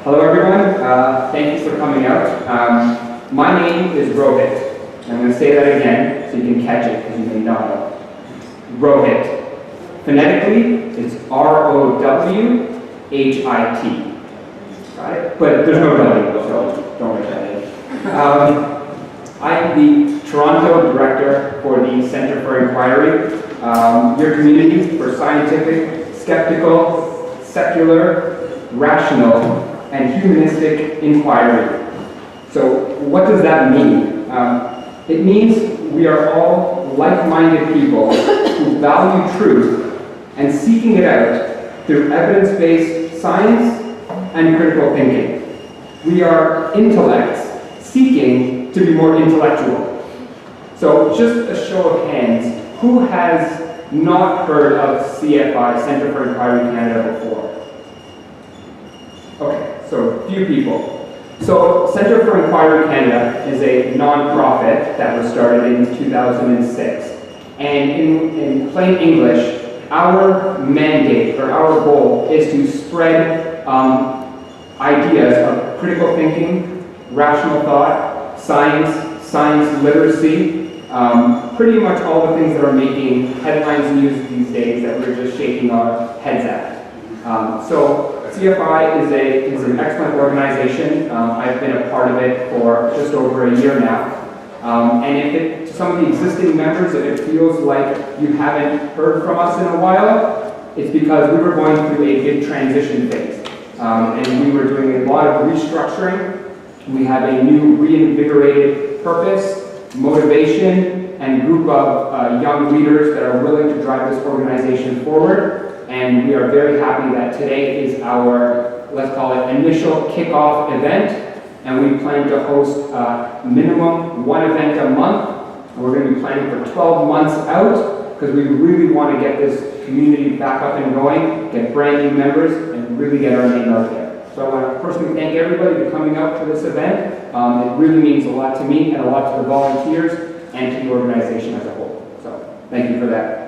Hello everyone, thank you for coming out. My name is Rohit. I'm going to say that again so you can catch it because you may not know. Rohit. Phonetically, it's R-O-W-H-I-T. Got it? But there's no W, so don't write that in. I'm the Toronto Director for the Centre for Inquiry, your community for scientific, skeptical, secular, rational, and humanistic inquiry. So what does that mean? It means we are all like-minded people who value truth and seeking it out through evidence-based science and critical thinking. We are intellects seeking to be more intellectual. So just a show of hands, who has not heard of CFI, Centre for Inquiry Canada, before? Okay. So, few people. So, Centre for Inquiry Canada is a non-profit that was started in 2006. And in plain English, our mandate or our goal is to spread ideas of critical thinking, rational thought, science literacy, pretty much all the things that are making headlines news these days that we're just shaking our heads at. So, CFI is an excellent organization. I've been a part of it for just over a year now. And to some of the existing members, if it feels like you haven't heard from us in a while, it's because we were going through a big transition phase. And we were doing a lot of restructuring. We have a new reinvigorated purpose, motivation, and group of young leaders that are willing to drive this organization forward. And we are very happy that today is our, let's call it, initial kickoff event. And we plan to host minimum one event a month. And we're going to be planning for 12 months out because we really want to get this community back up and going, get brand new members, and really get our name out there. So I want to personally thank everybody for coming out to this event. It really means a lot to me and a lot to the volunteers and to the organization as a whole. So thank you for that.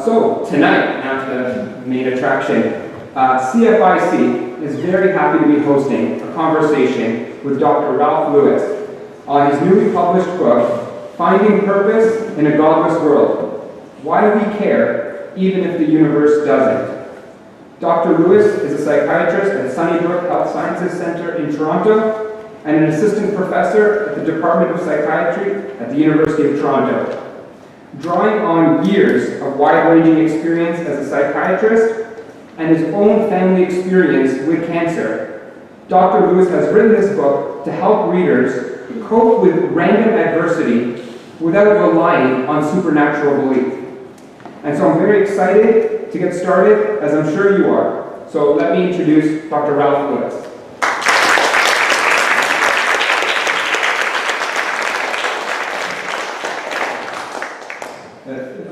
So tonight, now to the main attraction, CFIC is very happy to be hosting a conversation with Dr. Ralph Lewis on his newly published book, Finding Purpose in a Godless World: Why We Care Even If the Universe Doesn't. Dr. Lewis is a psychiatrist at Sunnybrook Health Sciences Centre in Toronto and an assistant professor at the Department of Psychiatry at the University of Toronto. Drawing on years of wide-ranging experience as a psychiatrist and his own family experience with cancer, Dr. Lewis has written this book to help readers cope with random adversity without relying on supernatural belief. And so I'm very excited to get started, as I'm sure you are. So let me introduce Dr. Ralph Lewis.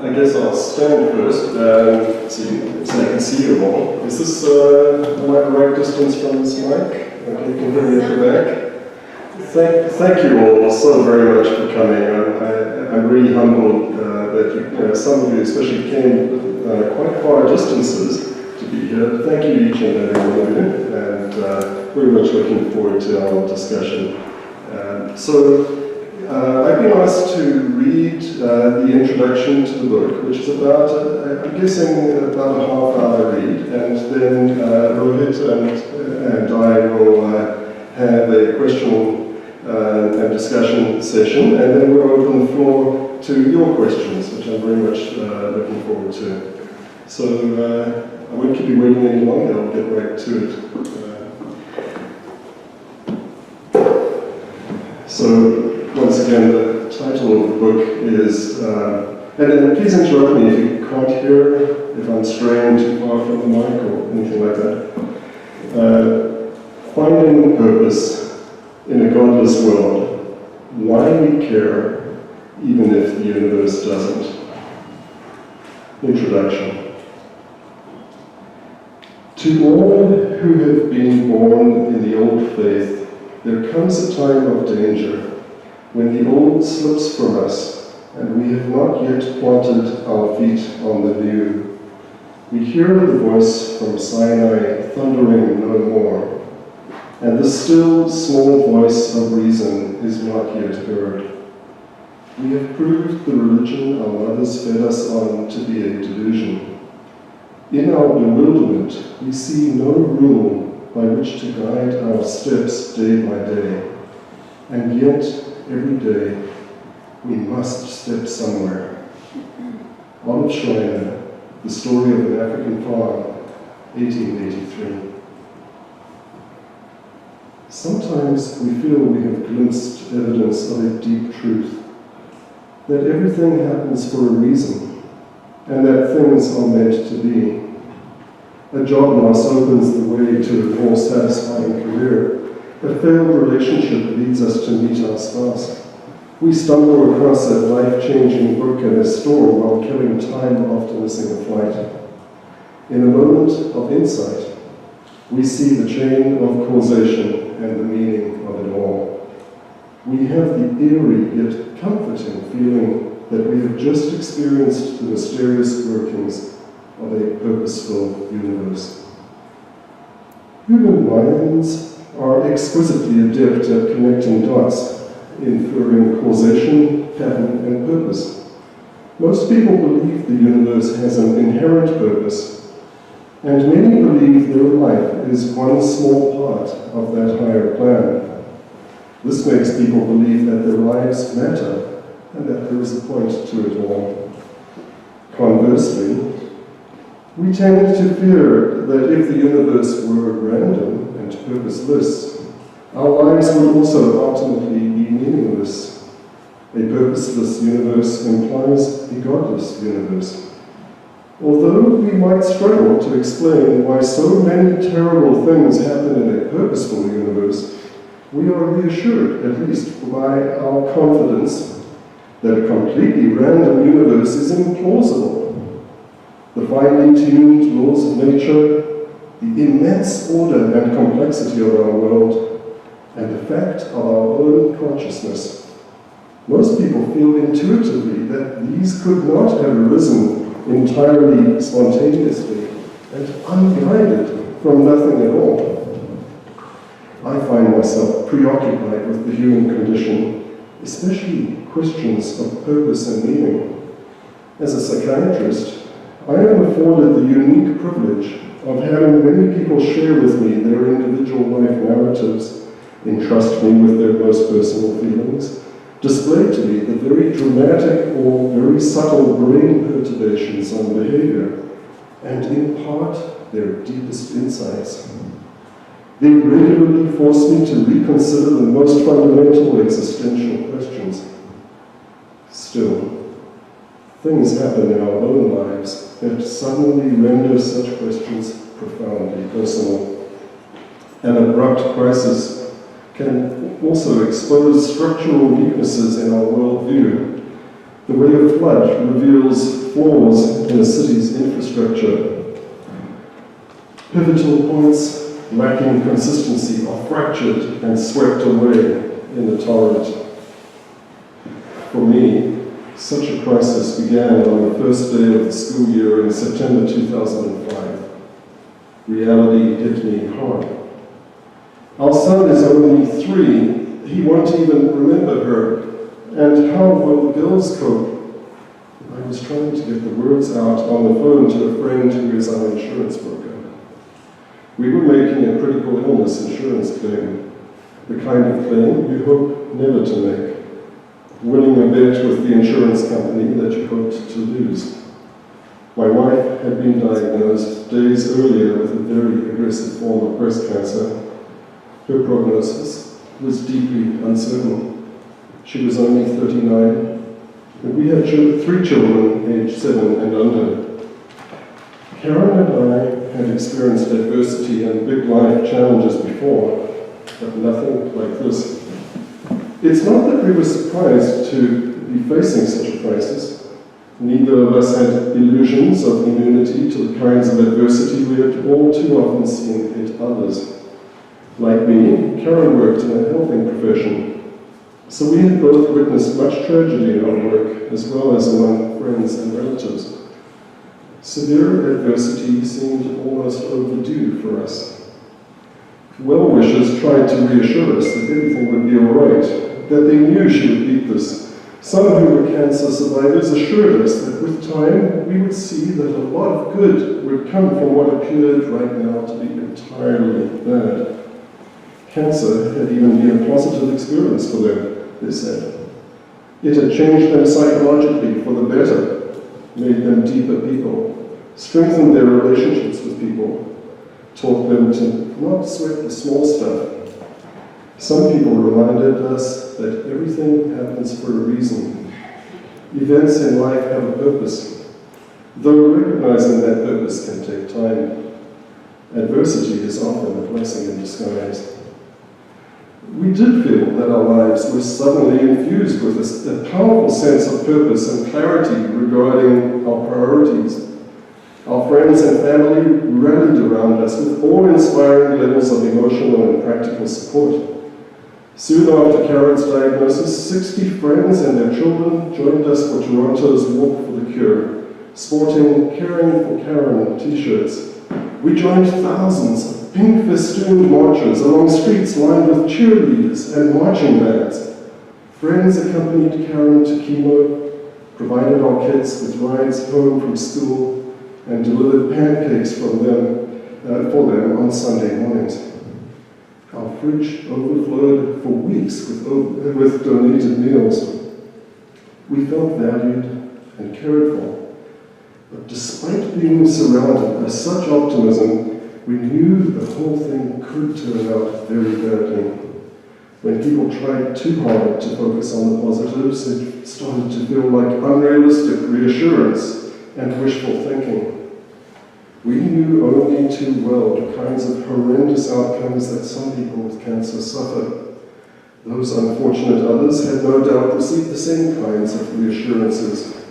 I guess I'll stand first so I can see you all. Is this the right distance from this mic? Okay, you can hear me at the back. Thank you all so very much for coming. I'm really humbled that some of you especially came quite far distances to be here. Thank you each and every one of you, and very much looking forward to our discussion. I've been asked to read the introduction to the book, which is about, I'm guessing, about a half-hour read, and then Rohit and I will have a question and discussion session, and then we'll open the floor to your questions, which I'm very much looking forward to. So I won't keep you waiting any longer, I'll get right to it. So, once again, the title of the book is, and please interrupt me if you can't hear, if I'm straying too far from the mic or anything like that. Finding Purpose in a Godless World: Why We Care Even If the Universe Doesn't. Introduction. To all who have been born in the old faith, there comes a time of danger when the old slips from us and we have not yet planted our feet on the new. We hear the voice from Sinai thundering no and the still small voice of reason is not yet heard. We have proved the religion our mothers fed us on to be a delusion. In our bewilderment, we see no rule by which to guide our steps day by day, and yet every day we must step somewhere. Olive Schreiner, The Story of an African Farm, 1883. Sometimes we feel we have glimpsed evidence of a deep truth, that everything happens for a reason, and that things are meant to be. A job loss opens the way to a more satisfying career. A failed relationship leads us to meet our spouse. We stumble across a life-changing book in a store while killing time after missing a flight. In a moment of insight, we see the chain of causation and the meaning of it all. We have the eerie yet comforting feeling that we have just experienced the mysterious workings of a purposeful universe. Human minds are exquisitely adept at connecting dots, inferring causation, pattern, and purpose. Most people believe the universe has an inherent purpose, and many believe their life is one small part of that higher plan. This makes people believe that their lives matter and that there is a point to it all. Conversely, we tend to fear that if the universe were random and purposeless, our lives would also ultimately be meaningless. A purposeless universe implies a godless universe. Although we might struggle to explain why so many terrible things happen in a purposeful universe, we are reassured, at least by our confidence, that a completely random universe is implausible. The finely tuned laws of nature, the immense order and complexity of our world, and the fact of our own consciousness. Most people feel intuitively that these could not have arisen entirely spontaneously and unguided from nothing at all. I find myself preoccupied with the human condition, especially questions of purpose and meaning. As a psychiatrist, I am afforded the unique privilege of having many people share with me their individual life narratives, entrust me with their most personal feelings, display to me the very dramatic or very subtle brain perturbations on behavior, and impart their deepest insights. They regularly force me to reconsider the most fundamental existential questions. Still, things happen in our own lives that suddenly render such questions profoundly personal. An abrupt crisis can also expose structural weaknesses in our worldview. The way a flood reveals flaws in a city's infrastructure. Pivotal points lacking consistency are fractured and swept away in the torrent. For me, such a crisis began on the first day of the school year in September 2005. Reality hit me hard. Our son is only 3. He won't even remember her. And how will the girls cope? I was trying to get the words out on the phone to a friend who is our insurance broker. We were making a critical illness insurance claim, the kind of claim you hope never to make, winning a bet with the insurance company that you hoped to lose. My wife had been diagnosed days earlier with a very aggressive form of breast cancer. Her prognosis was deeply uncertain. She was only 39, and we had 3 children aged 7 and under. Karen and I had experienced adversity and big life challenges before, but nothing like this. It's not that we were surprised to be facing such a crisis. Neither of us had illusions of immunity to the kinds of adversity we had all too often seen hit others. Like me, Karen worked in a helping profession, so we had both witnessed much tragedy in our work, as well as among friends and relatives. Severe adversity seemed almost overdue for us. Well-wishers tried to reassure us that everything would be all right, that they knew she would beat this. Some who were cancer survivors assured us that with time we would see that a lot of good would come from what appeared right now to be entirely bad. Cancer had even been a positive experience for them, they said. It had changed them psychologically for the better, made them deeper people, strengthened their relationships with people, taught them to not sweat the small stuff. Some people reminded us that everything happens for a reason. Events in life have a purpose, though recognizing that purpose can take time. Adversity is often a blessing in disguise. We did feel that our lives were suddenly infused with a powerful sense of purpose and clarity regarding our priorities. Our friends and family rallied around us with awe-inspiring levels of emotional and practical support. Soon after Karen's diagnosis, 60 friends and their children joined us for Toronto's Walk for the Cure, sporting Caring for Karen t-shirts. We joined thousands of pink festooned marchers along streets lined with cheerleaders and marching bands. Friends accompanied Karen to chemo, provided our kids with rides home from school, and delivered pancakes for them on Sunday mornings. Our fridge overflowed for weeks with donated meals. We felt valued and cared for. But despite being surrounded by such optimism, we knew the whole thing could turn out very badly. When people tried too hard to focus on the positives, it started to feel like unrealistic reassurance and wishful thinking. We knew only too well the kinds of horrendous outcomes that some people with cancer suffer. Those unfortunate others had no doubt received the same kinds of reassurances.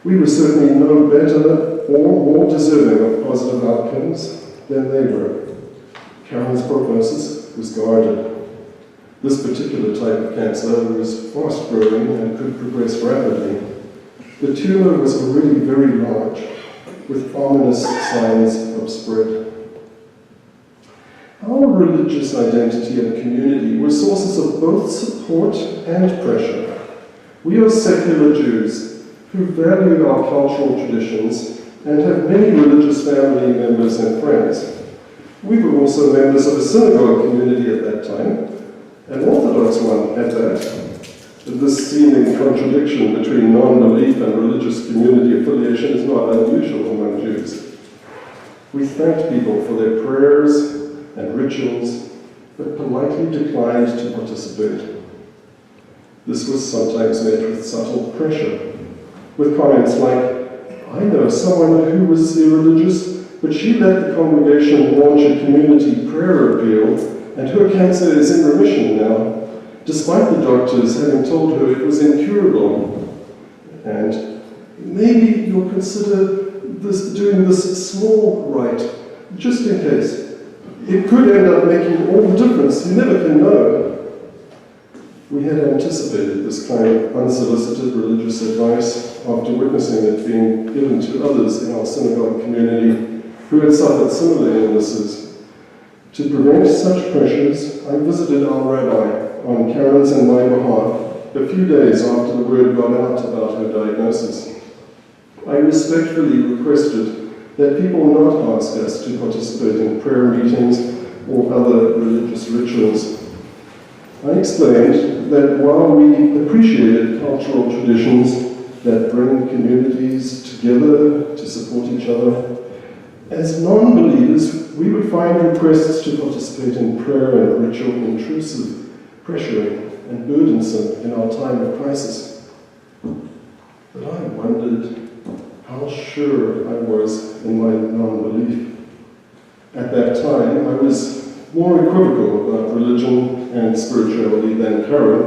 We were certainly no better or more deserving of positive outcomes than they were. Karen's prognosis was guarded. This particular type of cancer was fast-growing and could progress rapidly. The tumor was already very large, with ominous signs of spread. Our religious identity and community were sources of both support and pressure. We are secular Jews who value our cultural traditions and have many religious family members and friends. We were also members of a synagogue community at that time, an Orthodox one at that. This seeming contradiction between non-belief and religious community affiliation is not unusual among Jews. We thanked people for their prayers and rituals, but politely declined to participate. This was sometimes met with subtle pressure, with comments like, "I know someone who was irreligious, but she let the congregation launch a community prayer appeal, and her cancer is in remission now, despite the doctors having told her it was incurable. And maybe you'll consider doing this small rite, just in case. It could end up making all the difference, you never can know." We had anticipated this kind of unsolicited religious advice after witnessing it being given to others in our synagogue community who had suffered similar illnesses. To prevent such pressures, I visited our rabbi on Karen's and my behalf a few days after the word got out about her diagnosis. I respectfully requested that people not ask us to participate in prayer meetings or other religious rituals. I explained that while we appreciated cultural traditions that bring communities together to support each other, as non-believers, we would find requests to participate in prayer and ritual intrusive, pressuring, and burdensome in our time of crisis. But I wondered how sure I was in my non-belief. At that time, I was more equivocal about religion and spirituality than Karen,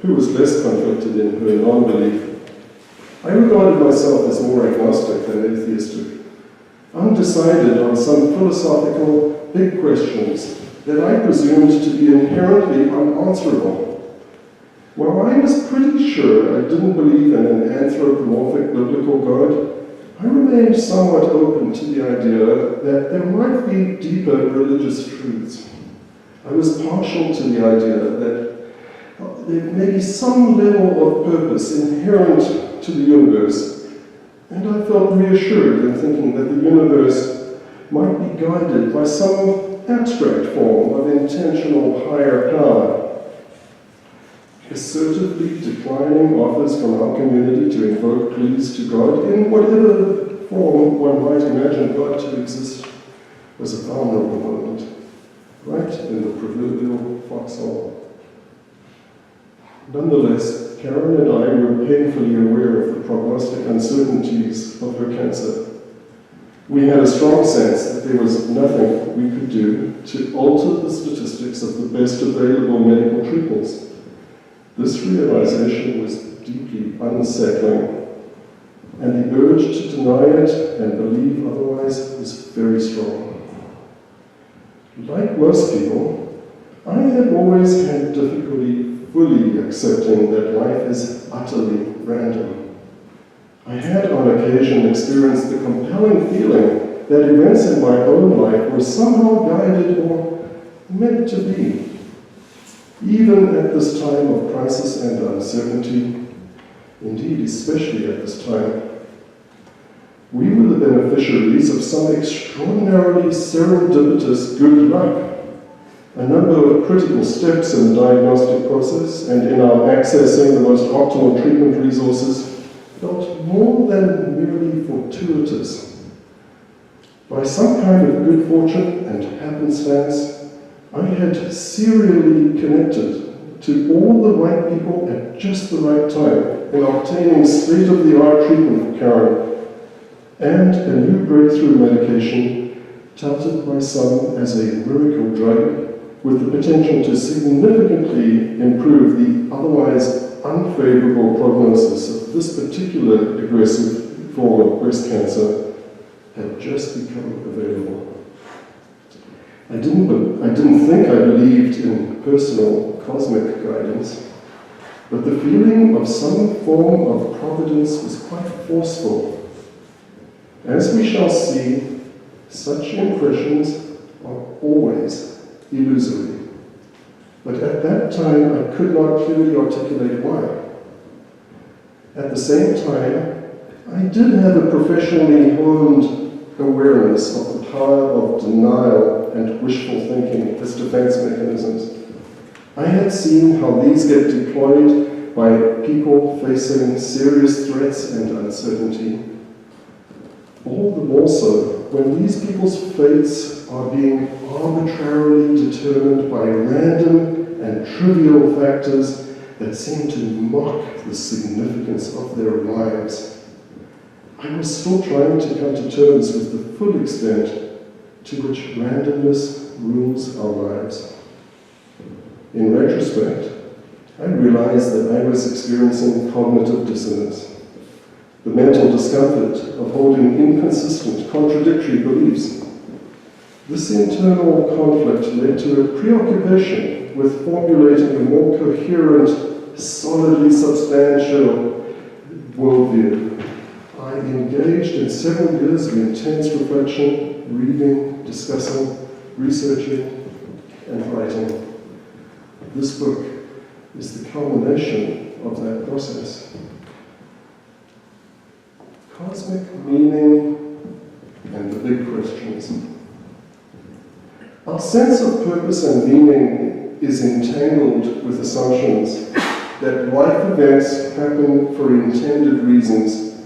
who was less conflicted in her non-belief. I regarded myself as more agnostic than atheistic, undecided on some philosophical big questions that I presumed to be inherently unanswerable. While I was pretty sure I didn't believe in an anthropomorphic biblical God, I remained somewhat open to the idea that there might be deeper religious truths. I was partial to the idea that there may be some level of purpose inherent to the universe, and I felt reassured in thinking that the universe might be guided by some abstract form of intentional higher power. Assertively declining offers from our community to invoke pleas to God in whatever form one might imagine God to exist was a vulnerable moment, right in the proverbial foxhole. Nonetheless, Karen and I were painfully aware of the prognostic uncertainties of her cancer. We had a strong sense that there was nothing we could do to alter the statistics of the best available medical treatments. This realization was deeply unsettling, and the urge to deny it and believe otherwise was very strong. Like most people, I have always had difficulty fully accepting that life is utterly random. I had on occasion experienced the compelling feeling that events in my own life were somehow guided or meant to be. Even at this time of crisis and uncertainty, indeed especially at this time, we were the beneficiaries of some extraordinarily serendipitous good luck. A number of critical steps in the diagnostic process and in our accessing the most optimal treatment resources felt more than merely fortuitous. By some kind of good fortune and happenstance, I had serially connected to all the right people at just the right time in obtaining state-of-the-art treatment for Karen, and a new breakthrough medication touted by some as a miracle drug with the potential to significantly improve the otherwise unfavorable prognosis of this particular aggressive form of breast cancer had just become available. I didn't think I believed in personal cosmic guidance, but the feeling of some form of providence was quite forceful. As we shall see, such impressions are always illusory. But at that time, I could not clearly articulate why. At the same time, I did have a professionally honed awareness of the power of denial and wishful thinking as defense mechanisms. I had seen how these get deployed by people facing serious threats and uncertainty. All the more so when these people's fates are being arbitrarily determined by random and trivial factors that seem to mock the significance of their lives. I was still trying to come to terms with the full extent to which randomness rules our lives. In retrospect, I realized that I was experiencing cognitive dissonance, the mental discomfort of holding inconsistent, contradictory beliefs. This internal conflict led to a preoccupation with formulating a more coherent, solidly substantial worldview. I engaged in several years of intense reflection, reading, discussing, researching, and writing. This book is the culmination of that process. Cosmic meaning and the big questions. Our sense of purpose and meaning is entangled with assumptions that life events happen for intended reasons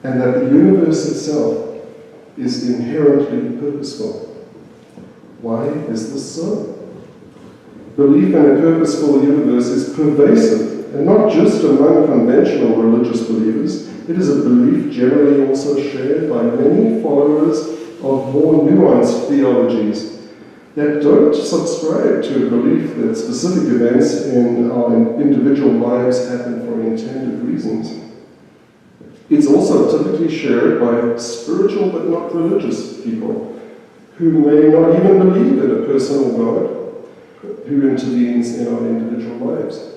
and that the universe itself is inherently purposeful. Why is this so? Belief in a purposeful universe is pervasive, and not just among conventional religious believers. It is a belief generally also shared by many followers of more nuanced theologies that don't subscribe to a belief that specific events in our individual lives happen for intended reasons. It's also typically shared by spiritual but not religious people who may not even believe in a personal God who intervenes in our individual lives.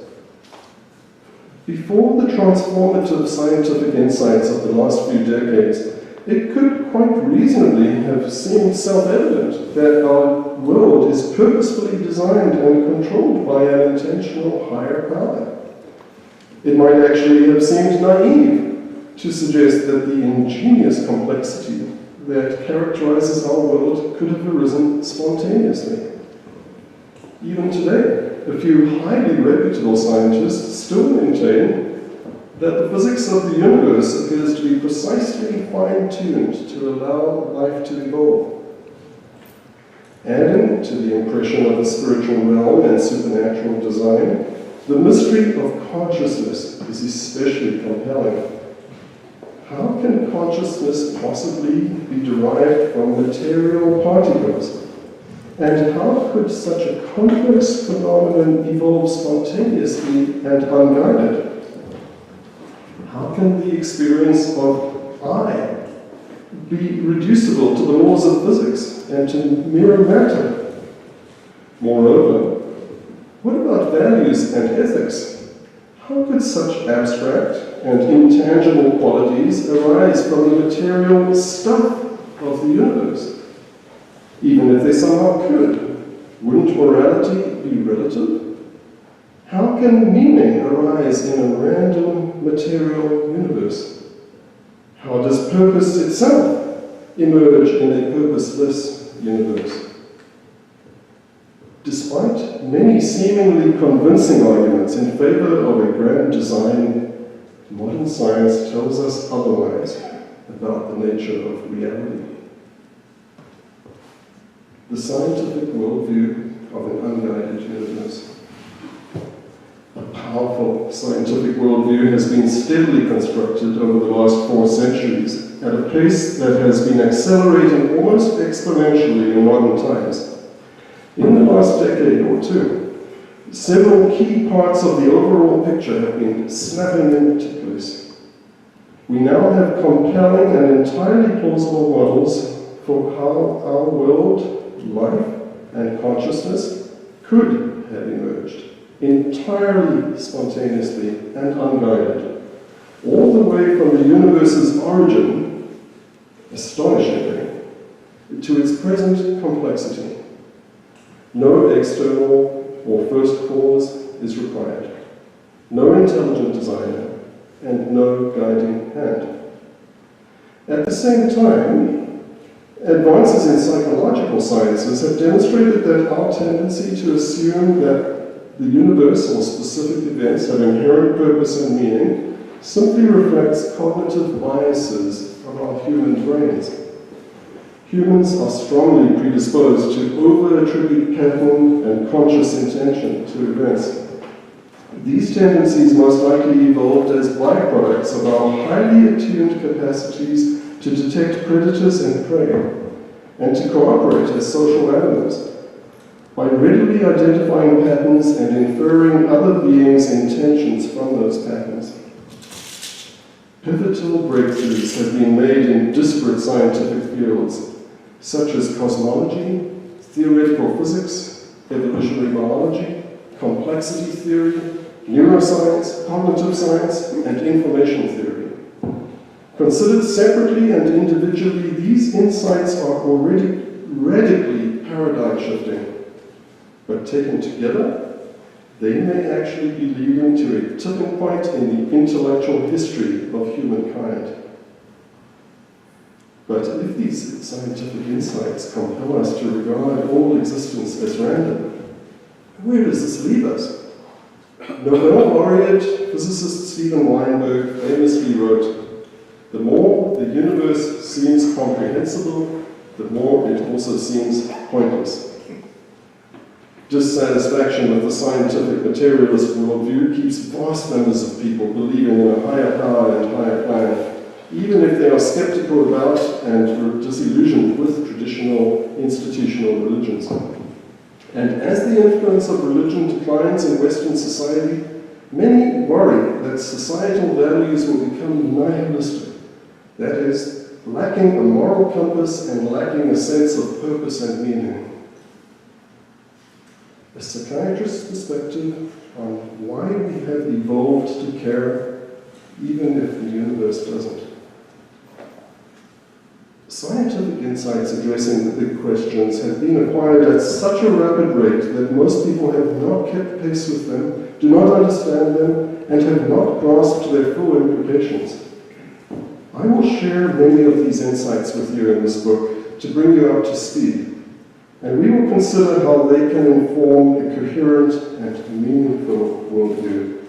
Before the transformative scientific insights of the last few decades, it could quite reasonably have seemed self-evident that our world is purposefully designed and controlled by an intentional higher power. It might actually have seemed naive to suggest that the ingenious complexity that characterizes our world could have arisen spontaneously. Even today, a few highly reputable scientists still maintain that the physics of the universe appears to be precisely fine-tuned to allow life to evolve. Adding to the impression of the spiritual realm and supernatural design, the mystery of consciousness is especially compelling. How can consciousness possibly be derived from material particles? And how could such a complex phenomenon evolve spontaneously and unguided? How can the experience of I be reducible to the laws of physics and to mere matter? Moreover, what about values and ethics? How could such abstract and intangible qualities arise from the material stuff of the universe? Even if they somehow could, wouldn't morality be relative? How can meaning arise in a random material universe? How does purpose itself emerge in a purposeless universe? Despite many seemingly convincing arguments in favor of a grand design, modern science tells us otherwise about the nature of reality. The scientific worldview of an unguided universe. A powerful scientific worldview has been steadily constructed over the last 4 centuries at a pace that has been accelerating almost exponentially in modern times. In the last decade or two, several key parts of the overall picture have been snapping into place. We now have compelling and entirely plausible models for how our world, life, and consciousness could have emerged, entirely spontaneously and unguided, all the way from the universe's origin, astonishingly, to its present complexity. No external or first cause is required, no intelligent designer, and no guiding hand. At the same time, advances in psychological sciences have demonstrated that our tendency to assume that the universe or specific events have inherent purpose and meaning simply reflects cognitive biases of our human brains. Humans are strongly predisposed to over-attribute pattern and conscious intention to events. These tendencies most likely evolved as byproducts of our highly attuned capacities to detect predators and prey, and to cooperate as social animals. By readily identifying patterns and inferring other beings' intentions from those patterns. Pivotal breakthroughs have been made in disparate scientific fields, such as cosmology, theoretical physics, evolutionary biology, complexity theory, neuroscience, cognitive science, and information theory. Considered separately and individually, these insights are already radically paradigm shifting. But taken together, they may actually be leading to a tipping point in the intellectual history of humankind. But if these scientific insights compel us to regard all existence as random, where does this leave us? Nobel laureate physicist Steven Weinberg famously wrote, "The more the universe seems comprehensible, the more it also seems pointless." Dissatisfaction with the scientific materialist worldview keeps vast numbers of people believing in a higher power and higher plan, even if they are skeptical about and disillusioned with traditional institutional religions. And as the influence of religion declines in Western society, many worry that societal values will become nihilistic, that is, lacking a moral compass and lacking a sense of purpose and meaning. A psychiatrist's perspective on why we have evolved to care, even if the universe doesn't. Scientific insights addressing the big questions have been acquired at such a rapid rate that most people have not kept pace with them, do not understand them, and have not grasped their full implications. I will share many of these insights with you in this book to bring you up to speed, and we will consider how they can inform a coherent and meaningful worldview.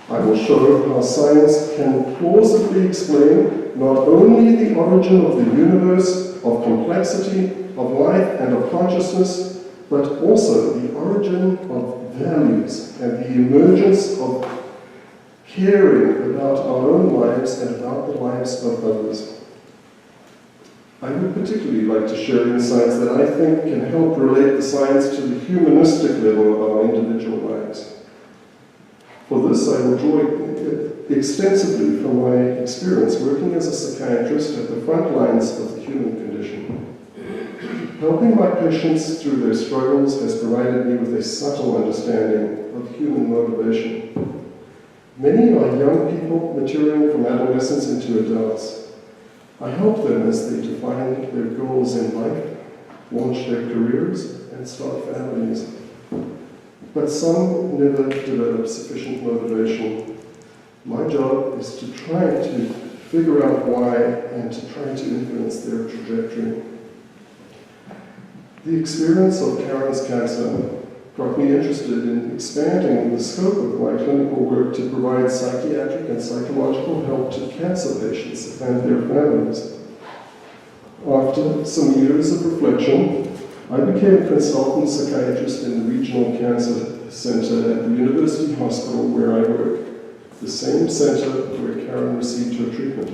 I will show how science can plausibly explain not only the origin of the universe, of complexity, of life, and of consciousness, but also the origin of values and the emergence of caring about our own lives and about the lives of others. I would particularly like to share insights that I think can help relate the science to the humanistic level of our individual lives. For this, I will draw extensively from my experience working as a psychiatrist at the front lines of the human condition. Helping my patients through their struggles has provided me with a subtle understanding of human motivation. Many are young people maturing from adolescence into adults. I help them as they define their goals in life, launch their careers, and start families. But some never develop sufficient motivation. My job is to try to figure out why and to try to influence their trajectory. The experience of Karen's cancer got me interested in expanding the scope of my clinical work to provide psychiatric and psychological help to cancer patients and their families. After some years of reflection, I became a consultant psychiatrist in the Regional Cancer Center at the University Hospital where I work, the same center where Karen received her treatment.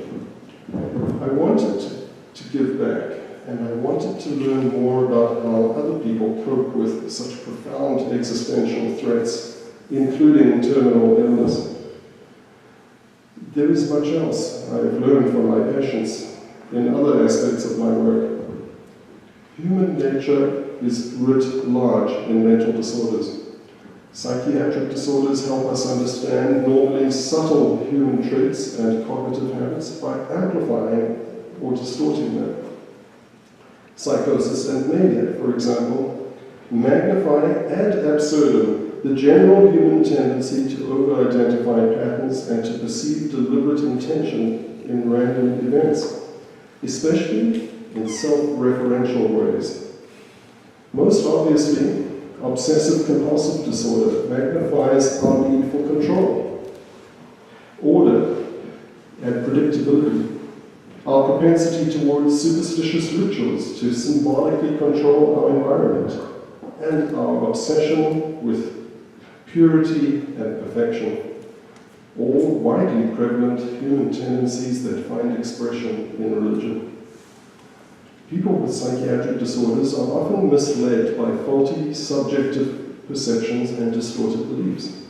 I wanted to give back, and I wanted to learn more about how other people cope with such profound existential threats, including terminal illness. There is much else I have learned from my patients in other aspects of my work. Human nature is writ large in mental disorders. Psychiatric disorders help us understand normally subtle human traits and cognitive habits by amplifying or distorting them. Psychosis and mania, for example, magnify ad absurdum the general human tendency to over-identify patterns and to perceive deliberate intention in random events, especially in self-referential ways. Most obviously, obsessive-compulsive disorder magnifies our need for control, order, and predictability, our propensity towards superstitious rituals to symbolically control our environment, and our obsession with purity and perfection, all widely prevalent human tendencies that find expression in religion. People with psychiatric disorders are often misled by faulty subjective perceptions and distorted beliefs.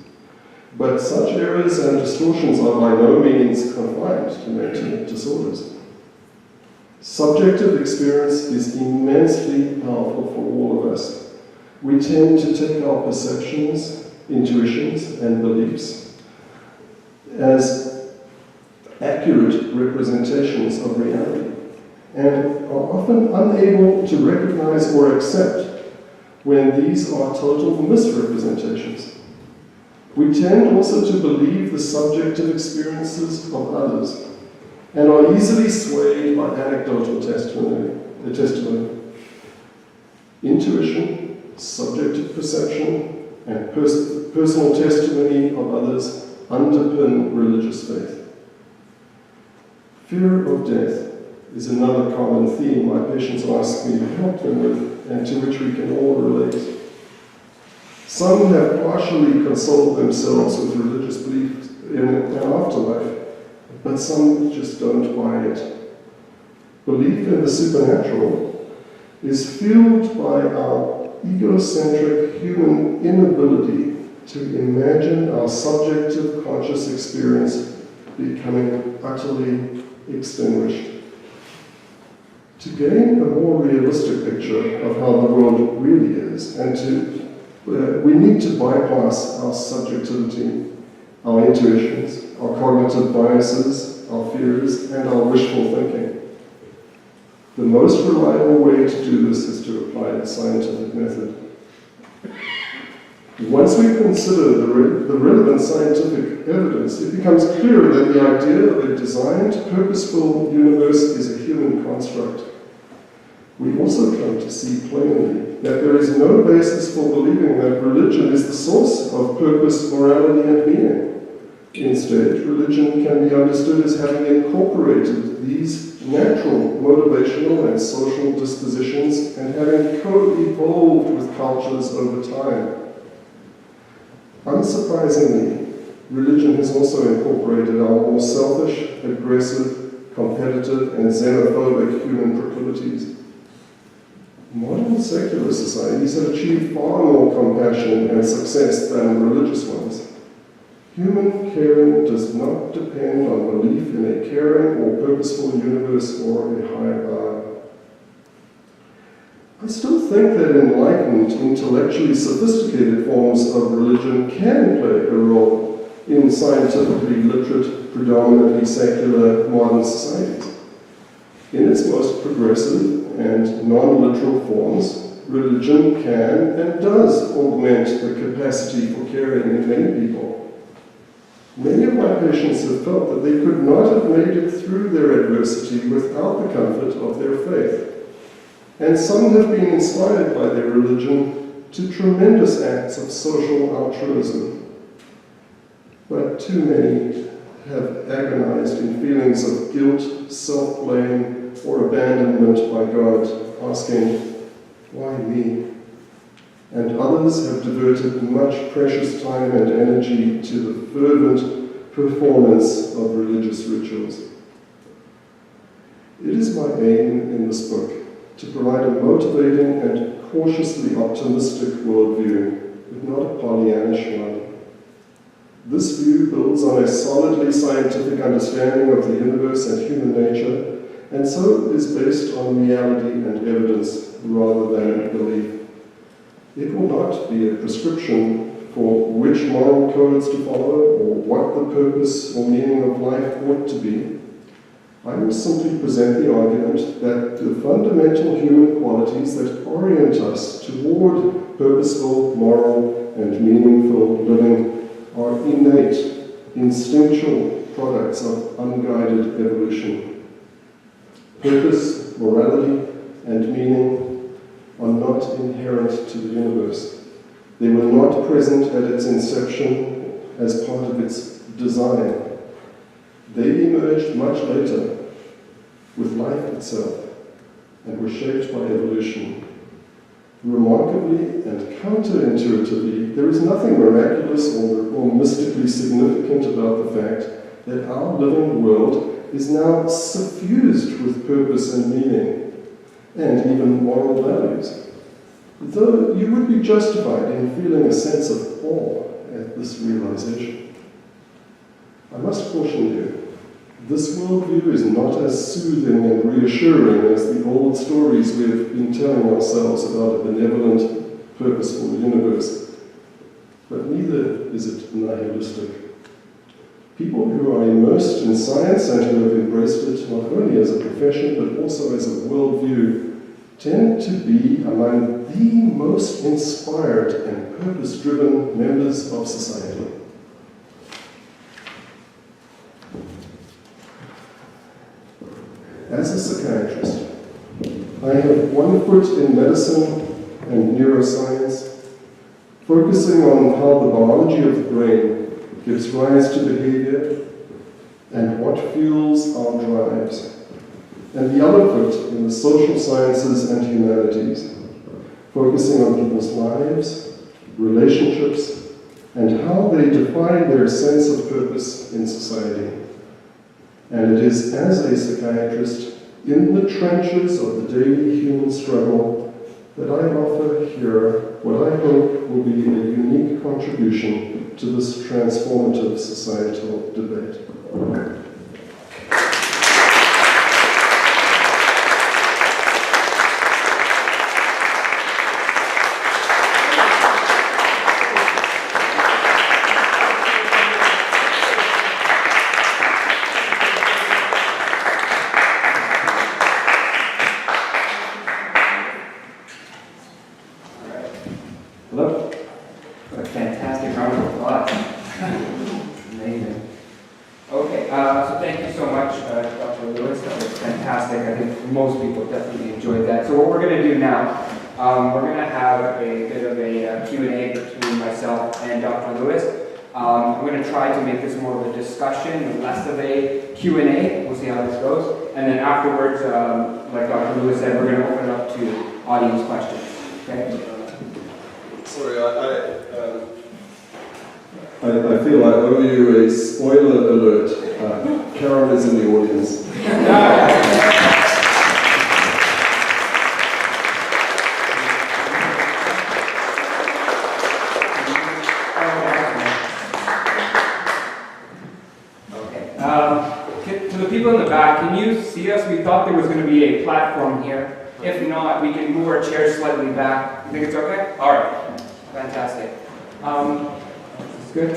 But such errors and distortions are by no means confined to mental disorders. Subjective experience is immensely powerful for all of us. We tend to take our perceptions, intuitions, and beliefs as accurate representations of reality, and are often unable to recognize or accept when these are total misrepresentations. We tend also to believe the subjective experiences of others and are easily swayed by anecdotal testimony. Intuition, subjective perception, and personal testimony of others underpin religious faith. Fear of death is another common theme my patients ask me to help them with, and to which we can all relate. Some have partially consoled themselves with religious beliefs in an afterlife, but some just don't buy it. Belief in the supernatural is fueled by our egocentric human inability to imagine our subjective conscious experience becoming utterly extinguished. To gain a more realistic picture of how the world really is, and we need to bypass our subjectivity, our intuitions, our cognitive biases, our fears, and our wishful thinking. The most reliable way to do this is to apply the scientific method. Once we consider the relevant scientific evidence, it becomes clear that the idea of a designed, purposeful universe is a human construct. We also come to see plainly that there is no basis for believing that religion is the source of purpose, morality, and meaning. Instead, religion can be understood as having incorporated these natural, motivational, and social dispositions and having co-evolved with cultures over time. Unsurprisingly, religion has also incorporated our more selfish, aggressive, competitive, and xenophobic human proclivities. Modern secular societies have achieved far more compassion and success than religious ones. Human caring does not depend on belief in a caring or purposeful universe or a higher power. I still think that enlightened, intellectually sophisticated forms of religion can play a role in scientifically literate, predominantly secular modern societies. In its most progressive and non-literal forms, religion can and does augment the capacity for caring in many people. Many of my patients have felt that they could not have made it through their adversity without the comfort of their faith. And some have been inspired by their religion to tremendous acts of social altruism. But too many have agonized in feelings of guilt, self-blame, or abandonment by God, asking, "Why me?" And others have diverted much precious time and energy to the fervent performance of religious rituals. It is my aim in this book to provide a motivating and cautiously optimistic worldview, if not a Pollyannish one. This view builds on a solidly scientific understanding of the universe and human nature, and so is based on reality and evidence rather than belief. It will not be a prescription for which moral codes to follow or what the purpose or meaning of life ought to be. I will simply present the argument that the fundamental human qualities that orient us toward purposeful, moral, and meaningful living are innate, instinctual products of unguided evolution. Purpose, morality, and meaning are not inherent to the universe. They were not present at its inception as part of its design. They emerged much later, with life itself, and were shaped by evolution. Remarkably and counterintuitively, there is nothing miraculous or mystically significant about the fact that our living world is now suffused with purpose and meaning, and even moral values. Though you would be justified in feeling a sense of awe at this realization. I must caution you, this worldview is not as soothing and reassuring as the old stories we have been telling ourselves about a benevolent, purposeful universe. But neither is it nihilistic. People who are immersed in science and who have embraced it not only as a profession but also as a worldview tend to be among the most inspired and purpose-driven members of society. As a psychiatrist, I have one foot in medicine and neuroscience, focusing on how the biology of the brain gives rise to behavior and what fuels our drives, and the other foot in the social sciences and humanities, focusing on people's lives, relationships, and how they define their sense of purpose in society. And it is as a psychiatrist in the trenches of the daily human struggle that I offer here what I hope will be a unique contribution to this transformative societal debate. Amazing. Okay, so thank you so much, Dr. Lewis. That was fantastic. I think most people definitely enjoyed that. So what we're going to do now, we're going to have a bit of a Q&A between myself and Dr. Lewis. I'm going to try to make this more of a discussion, less of a Q&A. We'll see how this goes. And then afterwards, like Dr. Lewis said, we're going to open it up to audience questions. Okay? Sorry, I feel I owe you a spoiler alert. Karen is in the audience. To the people in the back, can you see us? We thought there was going to be a platform here. If not, we can move our chairs slightly back. You think it's okay? All right. Fantastic. This is good.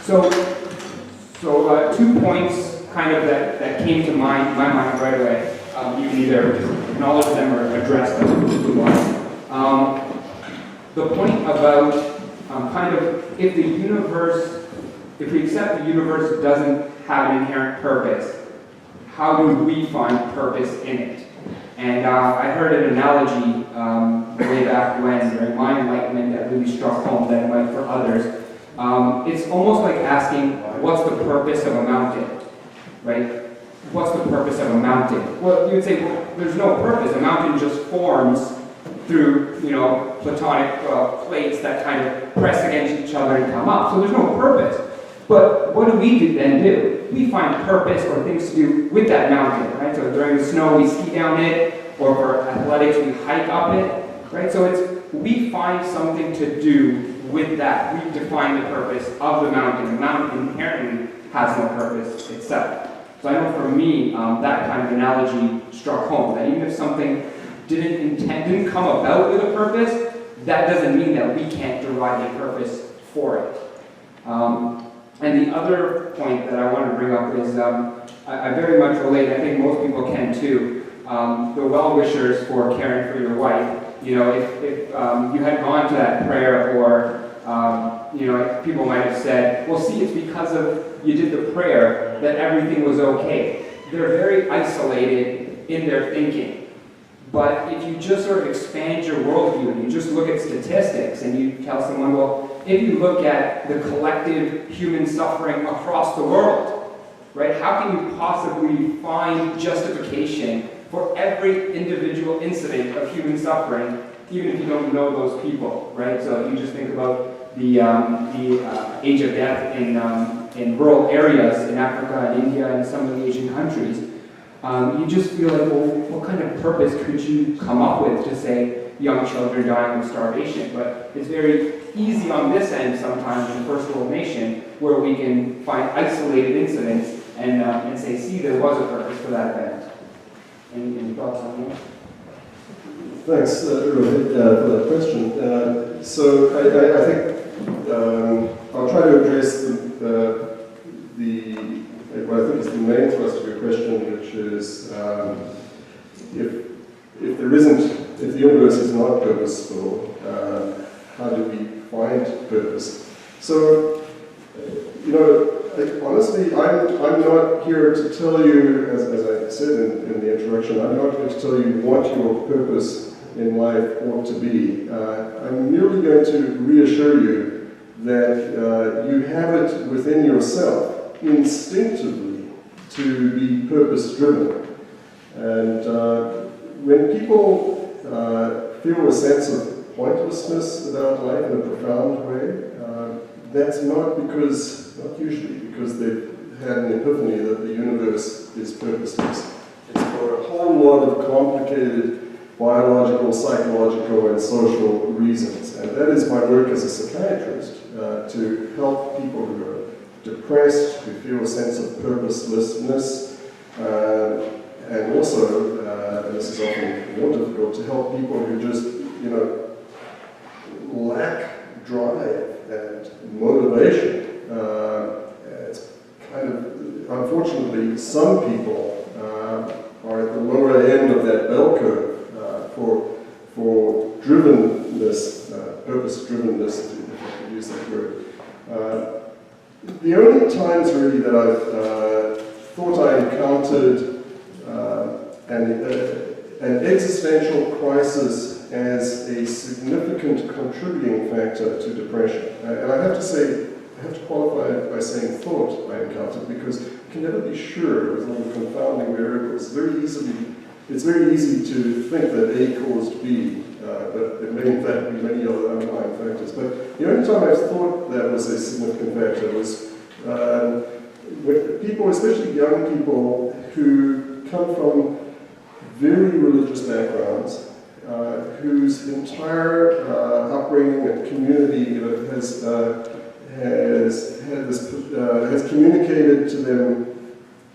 So 2 points kind of that came to my mind right away. You can either acknowledge them or address them if you want. The point about kind of if we accept the universe doesn't have an inherent purpose, how do we find purpose in it? And I heard an analogy way back when, during my enlightenment, that really struck home, that it might for others. It's almost like asking, what's the purpose of a mountain, right? What's the purpose of a mountain? Well, you would say, well, there's no purpose. A mountain just forms through, platonic plates that kind of press against each other and come up. So there's no purpose. But what do we then do? We find purpose or things to do with that mountain, right? So during the snow, we ski down it, or for athletics, we hike up it, right? So we find something to do with that. We define the purpose of the mountain. The mountain inherently has no purpose itself. So I know for me, that kind of analogy struck home, that even if something didn't come about with a purpose, that doesn't mean that we can't derive a purpose for it. And the other point that I want to bring up is, I very much relate, I think most people can too, the well-wishers for caring for your wife. If you had gone to that prayer, or people might have said, well, see, it's because of you did the prayer that everything was okay. They're very isolated in their thinking. But if you just sort of expand your worldview and you just look at statistics and you tell someone, well, if you look at the collective human suffering across the world, right, how can you possibly find justification for every individual incident of human suffering, even if you don't know those people, right? So you just think about the age of death in rural areas in Africa and India and some of the Asian countries. You just feel like, well, what kind of purpose could you come up with to say young children dying of starvation? But it's very easy on this end sometimes in the first world nation, where we can find isolated incidents and say, see, there was a purpose for that event. Any thoughts on that? Thanks, Rohit, for that question. So I think I'll try to address what I think is the main thrust of your question, which is if the universe is not purposeful, how do we find purpose? So, honestly, I'm not here to tell you, as I said in the introduction, I'm not here to tell you what your purpose in life ought to be. I'm merely going to reassure you that you have it within yourself instinctively to be purpose-driven. And when people feel a sense of pointlessness about life in a profound way, that's not usually because they've had an epiphany that the universe is purposeless. It's for a whole lot of complicated biological, psychological, and social reasons. And that is my work as a psychiatrist, to help people who are depressed, who feel a sense of purposelessness, and also, and this is often more difficult, to help people who just, lack drive and motivation. It's kind of, unfortunately, some people are at the lower end of that bell curve for drivenness, purpose-drivenness, if I could use that word. The only times really that I've thought I encountered an existential crisis as a significant contributing factor to depression. And I have to say, I have to qualify it by saying thought I encountered, because you can never be sure with all the confounding variables. It's very easy to think that A caused B, but there may in fact be many other underlying factors. But the only time I've thought that was a significant factor was with people, especially young people, who come from very religious backgrounds, whose entire upbringing and community has communicated to them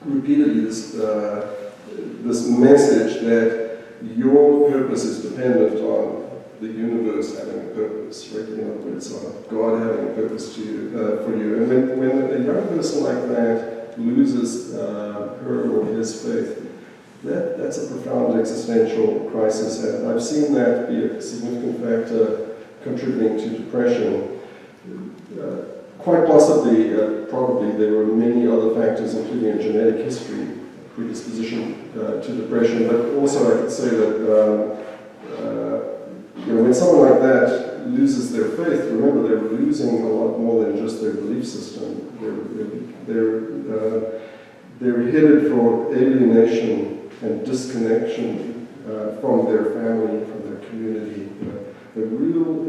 repeatedly this message that your purpose is dependent on the universe having a purpose, right? In other words, God having a purpose for you. And when a young person like that loses her or his faith, that's a profound existential crisis, and I've seen that be a significant factor contributing to depression. Quite possibly, probably, there were many other factors, including a genetic history, predisposition to depression, but also I could say that when someone like that loses their faith, remember they're losing a lot more than just their belief system. They're headed for alienation and disconnection from their family, from their community.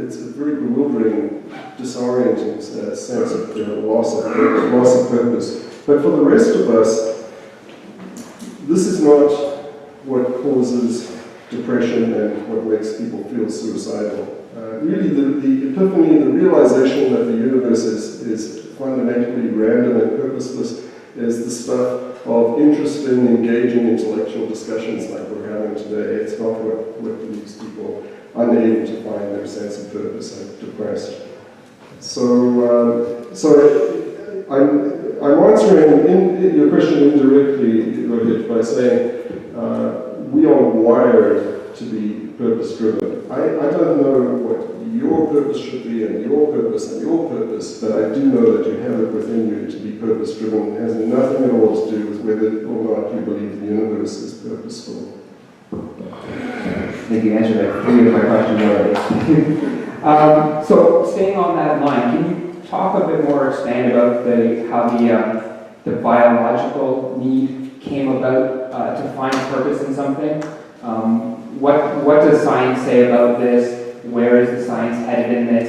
It's a very bewildering, disorienting sense of loss of purpose. But for the rest of us, this is not what causes depression and what makes people feel suicidal. Really, the epiphany, the realization that the universe is fundamentally random and purposeless is the stuff of interesting, engaging intellectual discussions like we're having today. It's not what leaves people unable to find their sense of purpose and depressed. So I'm answering your question indirectly, Rohit, by saying we are wired to be purpose-driven. I don't know what your purpose should be and your purpose, but I do know that you have it within you to be purpose-driven. It has nothing at all to do with whether or not you believe the universe is purposeful. I think you answered like 3 of my questions already. So staying on that line, can you talk a bit more, expand about how the biological need came about to find purpose in something? What does science say about this? Where is the science headed in this?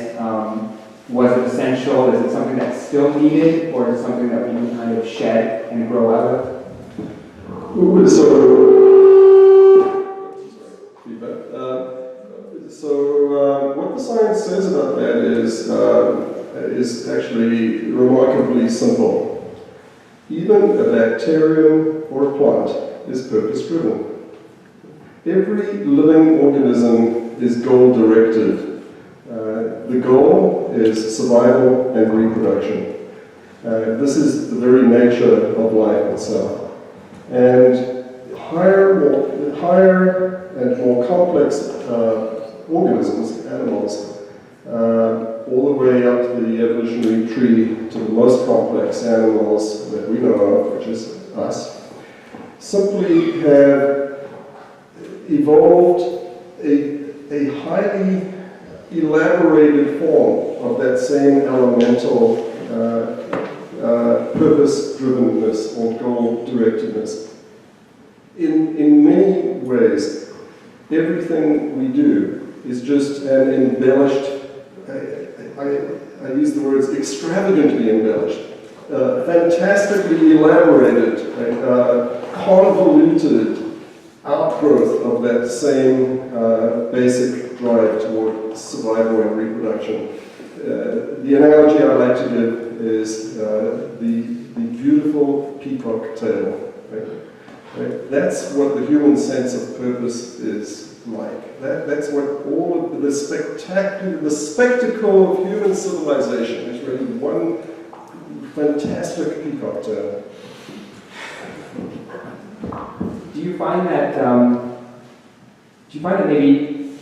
Was it essential? Is it something that's still needed, or is it something that we can kind of shed and grow out of? So what the science says about that is actually remarkably simple. Even a bacterium or a plant is purpose-driven. Every living organism is goal-directed. The goal is survival and reproduction. This is the very nature of life itself. And higher and more complex organisms, animals, all the way up the evolutionary tree to the most complex animals that we know of, which is us, simply have evolved a highly elaborated form of that same elemental purpose-drivenness or goal-directedness. In many ways, everything we do is just an embellished, I use the words extravagantly embellished, fantastically elaborated, convoluted outgrowth of that same basic drive toward survival and reproduction. The analogy I like to give is the beautiful peacock tail. Right? That's what the human sense of purpose is like. That's what all of the spectacle of human civilization is really one fantastic peacock tail. Do you find that maybe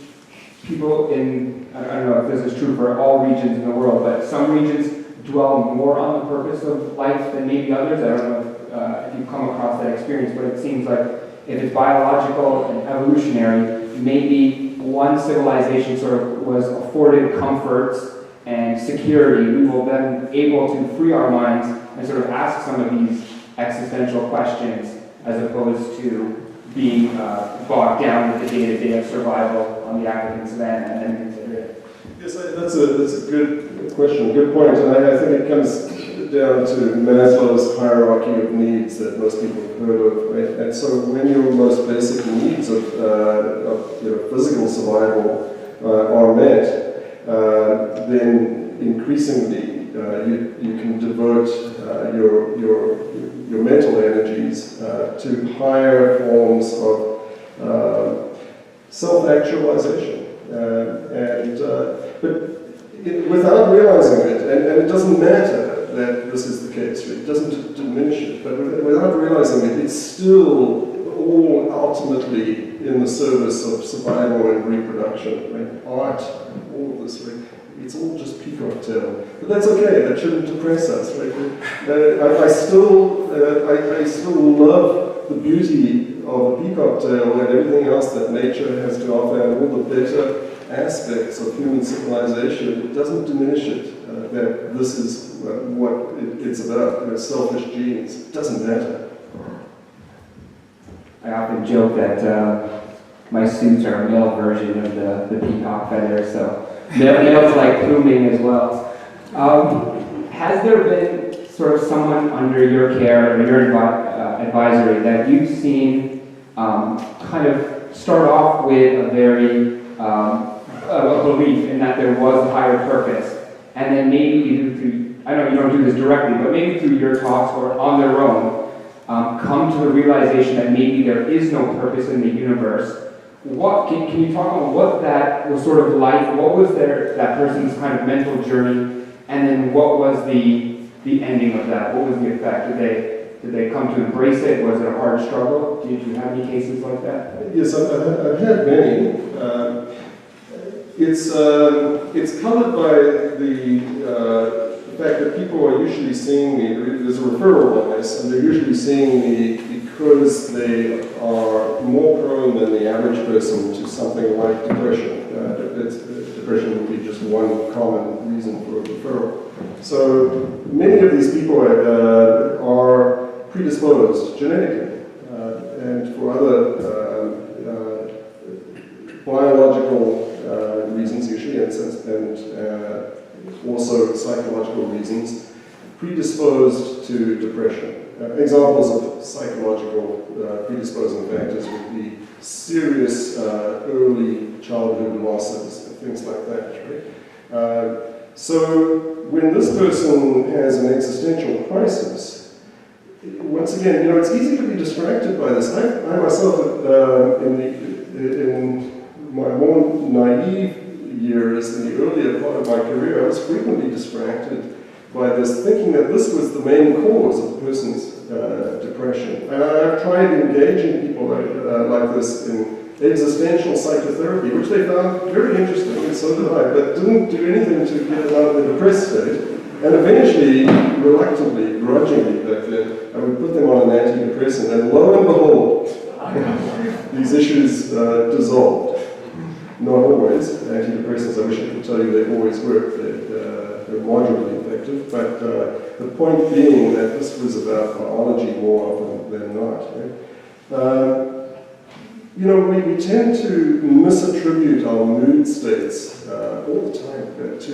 people in, I don't know if this is true for all regions in the world, but some regions dwell more on the purpose of life than maybe others. I don't know if you've come across that experience, but it seems like if it's biological and evolutionary, maybe one civilization sort of was afforded comforts and security. We will then be able to free our minds and sort of ask some of these existential questions as opposed to being bogged down with the day-to-day of survival on the African savannah and then consider it. Yes, that's a good question, good point, and I think it comes down to Maslow's hierarchy of needs that most people have heard of, right? And so when your most basic needs of physical survival are met, then increasingly you can devote your mental energies to higher forms of self-actualization, without realizing it, and it doesn't matter that this is the case, it doesn't diminish it, but without realizing it, it's still all ultimately in the service of survival and reproduction, right? Art, all of this, right? It's all just peacock tail. But that's okay, that shouldn't depress us, right? I still love the beauty of a peacock tail and everything else that nature has to offer and all the better aspects of human civilization. It doesn't diminish it, that this is what it's about, selfish genes. It doesn't matter. I often joke that my suits are a male version of the peacock feather, so males like pluming as well. Has there been sort of someone under your care or your advisory that you've seen kind of start off with a very a belief in that there was a higher purpose, and then maybe either through, I know you don't do this directly, but maybe through your talks or on their own, come to the realization that maybe there is no purpose in the universe? What can you talk about what that was sort of like? What was that person's kind of mental journey, and then what was the ending of that? What was the effect? Did they come to embrace it? Was it a hard struggle? Did you have any cases like that? Yes, I've had many. It's colored by the fact that people are usually seeing me, there's a referral on this, and they're usually seeing me because they are more prone than the average person to something like depression. Depression would be just one common reason for a referral. So many of these people are predisposed genetically and for other biological reasons usually, and also psychological reasons, predisposed to depression. Examples of psychological predisposing factors would be serious early childhood losses and things like that, right? So when this person has an existential crisis, once again, it's easy to be distracted by this. I myself, in my more naive years, in the earlier part of my career, I was frequently distracted by this, thinking that this was the main cause of the person's depression. And I've tried engaging people like this in existential psychotherapy, which they found very interesting, and so did I, but didn't do anything to get it out of the depressed state. And eventually, reluctantly, grudgingly back then, I would put them on an antidepressant, and lo and behold, these issues dissolved. Not always. Antidepressants, I wish I could tell you they always work. They're moderately effective. But the point being that this was about biology more often than not. Right? We tend to misattribute our mood states all the time to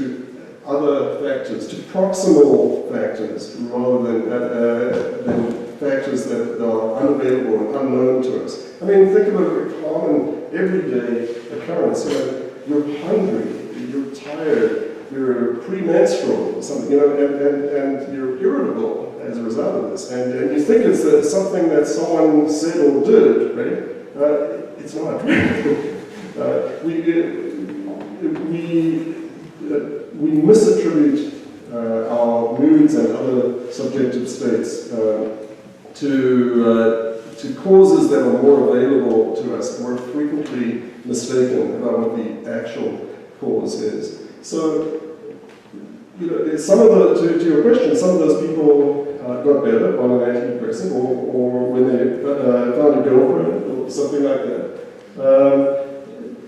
other factors, to proximal factors, rather than factors that are unavailable and unknown to us. I mean, think of a common everyday occurrence. You're hungry, you're tired, you're premenstrual or something, and you're irritable as a result of this. And you think it's something that someone said or did, right? It's not. We misattribute our moods and other subjective states to causes that are more available to us. We're frequently mistaken about what the actual cause is. So some of to your question, some of those people got better on an antidepressant or when they found a girlfriend or something like that.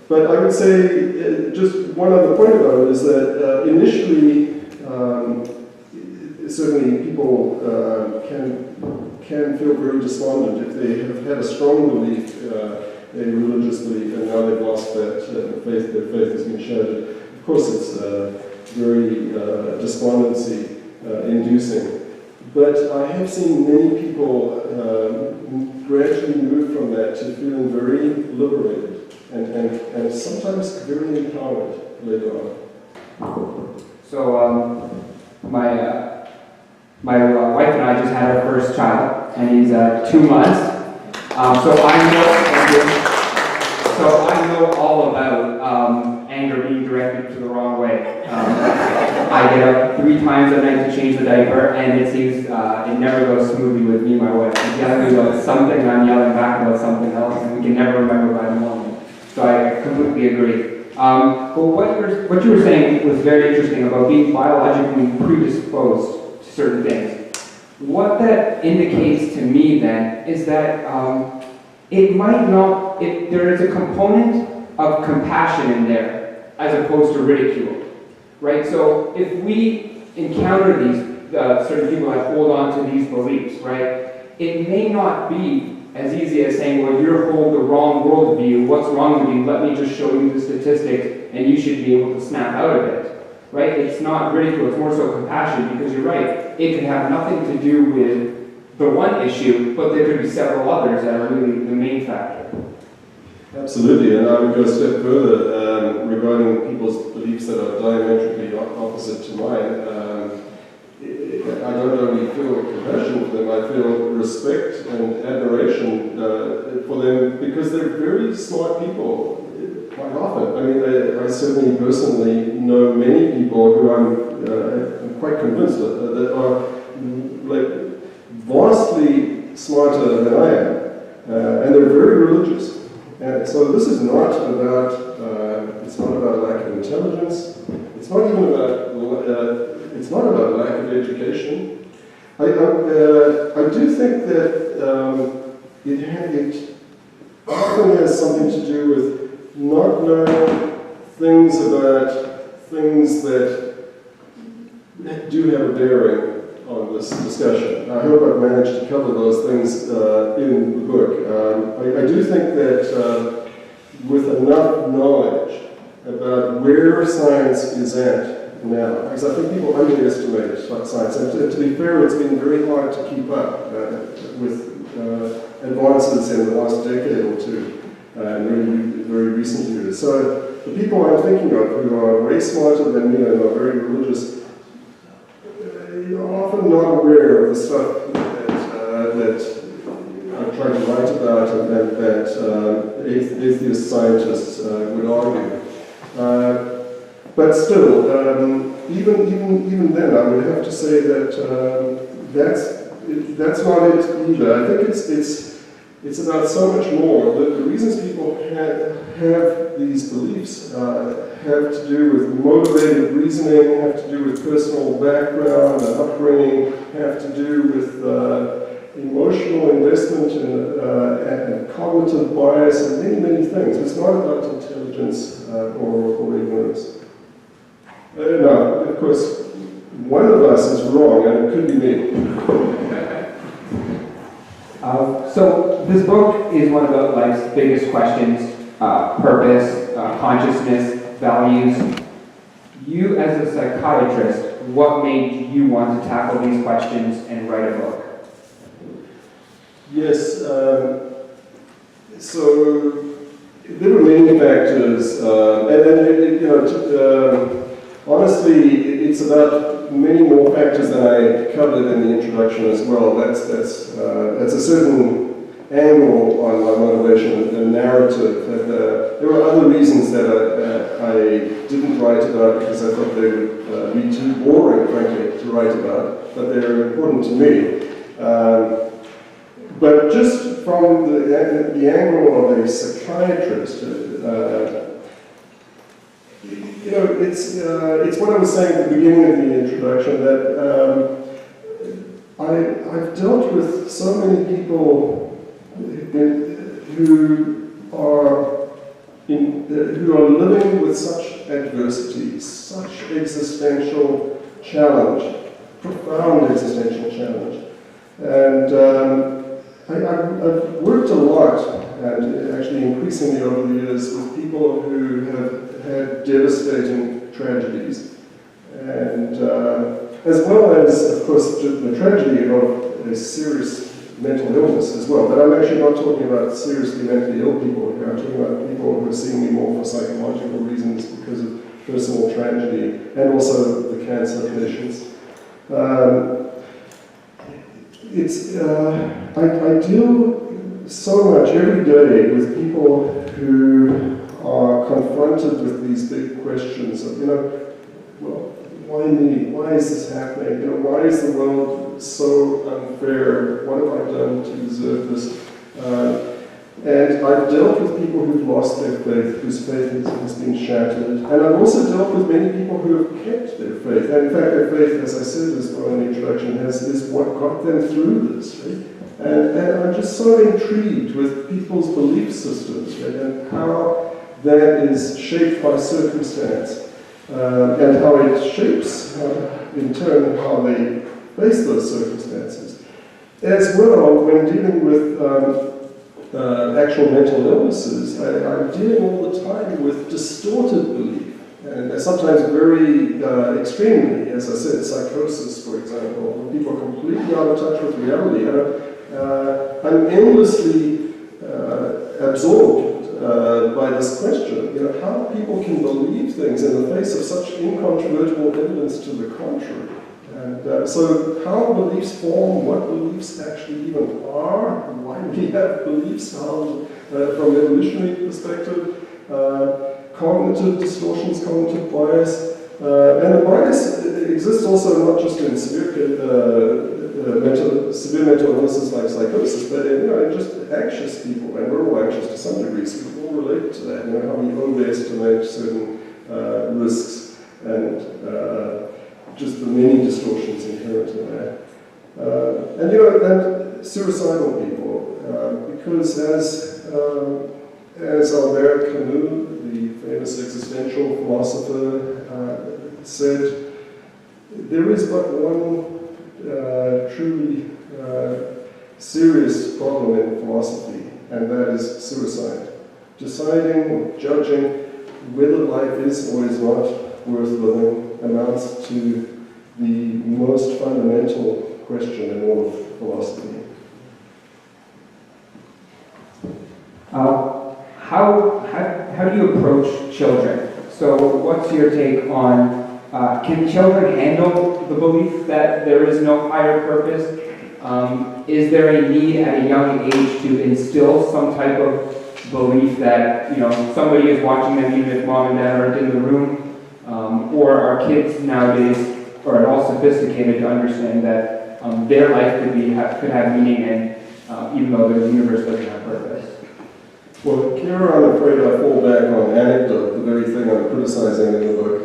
But I would say just one other point about it is that initially, certainly people can feel very despondent if they have had a strong belief, a religious belief, and now they've lost that faith. Their faith has been shattered. Of course, it's very despondency-inducing. But I have seen many people gradually move from that to feeling very liberated and sometimes very empowered later on. So my wife and I just had our first child, and he's 2 months. So I know all about anger being directed to the wrong way. I get up 3 times a night to change the diaper, and it seems it never goes smoothly with me and my wife. She's yelling about something, I'm yelling back about something else, and we can never remember by the morning. So I completely agree. But what you were saying was very interesting about being biologically predisposed to certain things. What that indicates to me then is that it might not, there is a component of compassion in there as opposed to ridicule, right? So if we encounter these certain people that hold on to these beliefs, right, it may not be as easy as saying, well, you hold the wrong worldview, what's wrong with you, let me just show you the statistics and you should be able to snap out of it, right? It's not ridicule, it's more so compassion, because you're right, it can have nothing to do with the one issue, but there could be several others that are really the main factor. Absolutely, and I would go a step further regarding people's beliefs that are diametrically opposite to mine. I don't only feel compassion for them, I feel respect and admiration for them because they're very smart people quite often. I mean, I certainly personally know many people who I'm quite convinced that are like vastly smarter than I am, and they're very religious. And so this is not about, it's not about lack of intelligence, it's not even about, it's not about lack of education. I do think that it often has something to do with not knowing things about things that do have a bearing on this discussion. I hope I've managed to cover those things in the book. I do think that with enough knowledge about where science is at now, because I think people underestimate science, and to be fair, it's been very hard to keep up with advances in the last decade or two, and really very recent years. So the people I'm thinking of who are way smarter than me and are very religious, you're often not aware of the stuff that I'm trying to write about and that atheist scientists would argue. But still, even then, I would have to say that that's not it either. I think it's about so much more. The reasons people have these beliefs have to do with motivated reasoning, have to do with personal background and upbringing, have to do with emotional investment and cognitive bias and many, many things. It's not about intelligence or ignorance. No, of course, one of us is wrong, and it could be me. So this book is one about life's biggest questions, purpose, consciousness, values. You as a psychiatrist, what made you want to tackle these questions and write a book? Yes, so there were many factors, honestly, it's about many more factors than I covered in the introduction as well. That's a certain angle on my motivation and narrative. There were other reasons that I didn't write about because I thought they would be too boring, frankly, to write about, but they're important to me. But just from the angle of a psychiatrist, it's what I was saying at the beginning of the introduction, that I've dealt with so many people who are living with such adversity, such existential challenge, profound existential challenge. And I've worked a lot, and actually increasingly over the years, with people who have had devastating tragedies. And as well as, of course, the tragedy of a serious mental illness as well. But I'm actually not talking about seriously mentally ill people here. I'm talking about people who are seeing me more for psychological reasons because of personal tragedy, and also the cancer patients. I deal so much every day with people who are confronted with these big questions of, well, why me? Why is this happening? Why is the world so unfair? What have I done to deserve this? And I've dealt with people who've lost their faith, whose faith has been shattered. And I've also dealt with many people who have kept their faith. And in fact, their faith, as I said as well in the introduction, is what got them through this, right? And I'm just so intrigued with people's belief systems, right? And how that is shaped by circumstance. And how it shapes, in turn, how they face those circumstances. As well, when dealing with actual mental illnesses, I'm dealing all the time with distorted belief, and sometimes very extremely, as I said, psychosis, for example, when people are completely out of touch with reality. I'm endlessly absorbed by this question, how people can believe things in the face of such incontrovertible evidence to the contrary. And so how beliefs form, what beliefs actually even are, why we have beliefs, how, from an evolutionary perspective, cognitive distortions, cognitive bias. And the bias exists also not just in severe mental illnesses like psychosis, but in just anxious people, and we're all anxious to some degree, so we all relate to that, how we overestimate certain risks and just the many distortions inherent in that. And suicidal people, because as Albert Camus, the famous existential philosopher, said, there is but one truly serious problem in philosophy, and that is suicide. Deciding or judging whether life is or is not worth living amounts to the most fundamental question in all of philosophy. How do you approach children? So what's your take on, can children handle the belief that there is no higher purpose? Is there a need at a young age to instill some type of belief that, somebody is watching them even if mom and dad aren't in the room? Or are kids nowadays, or at all sophisticated to understand that their life could have meaning, and even though the universe doesn't have purpose? Well, here I'm afraid I fall back on anecdote, the very thing I'm criticizing in the book.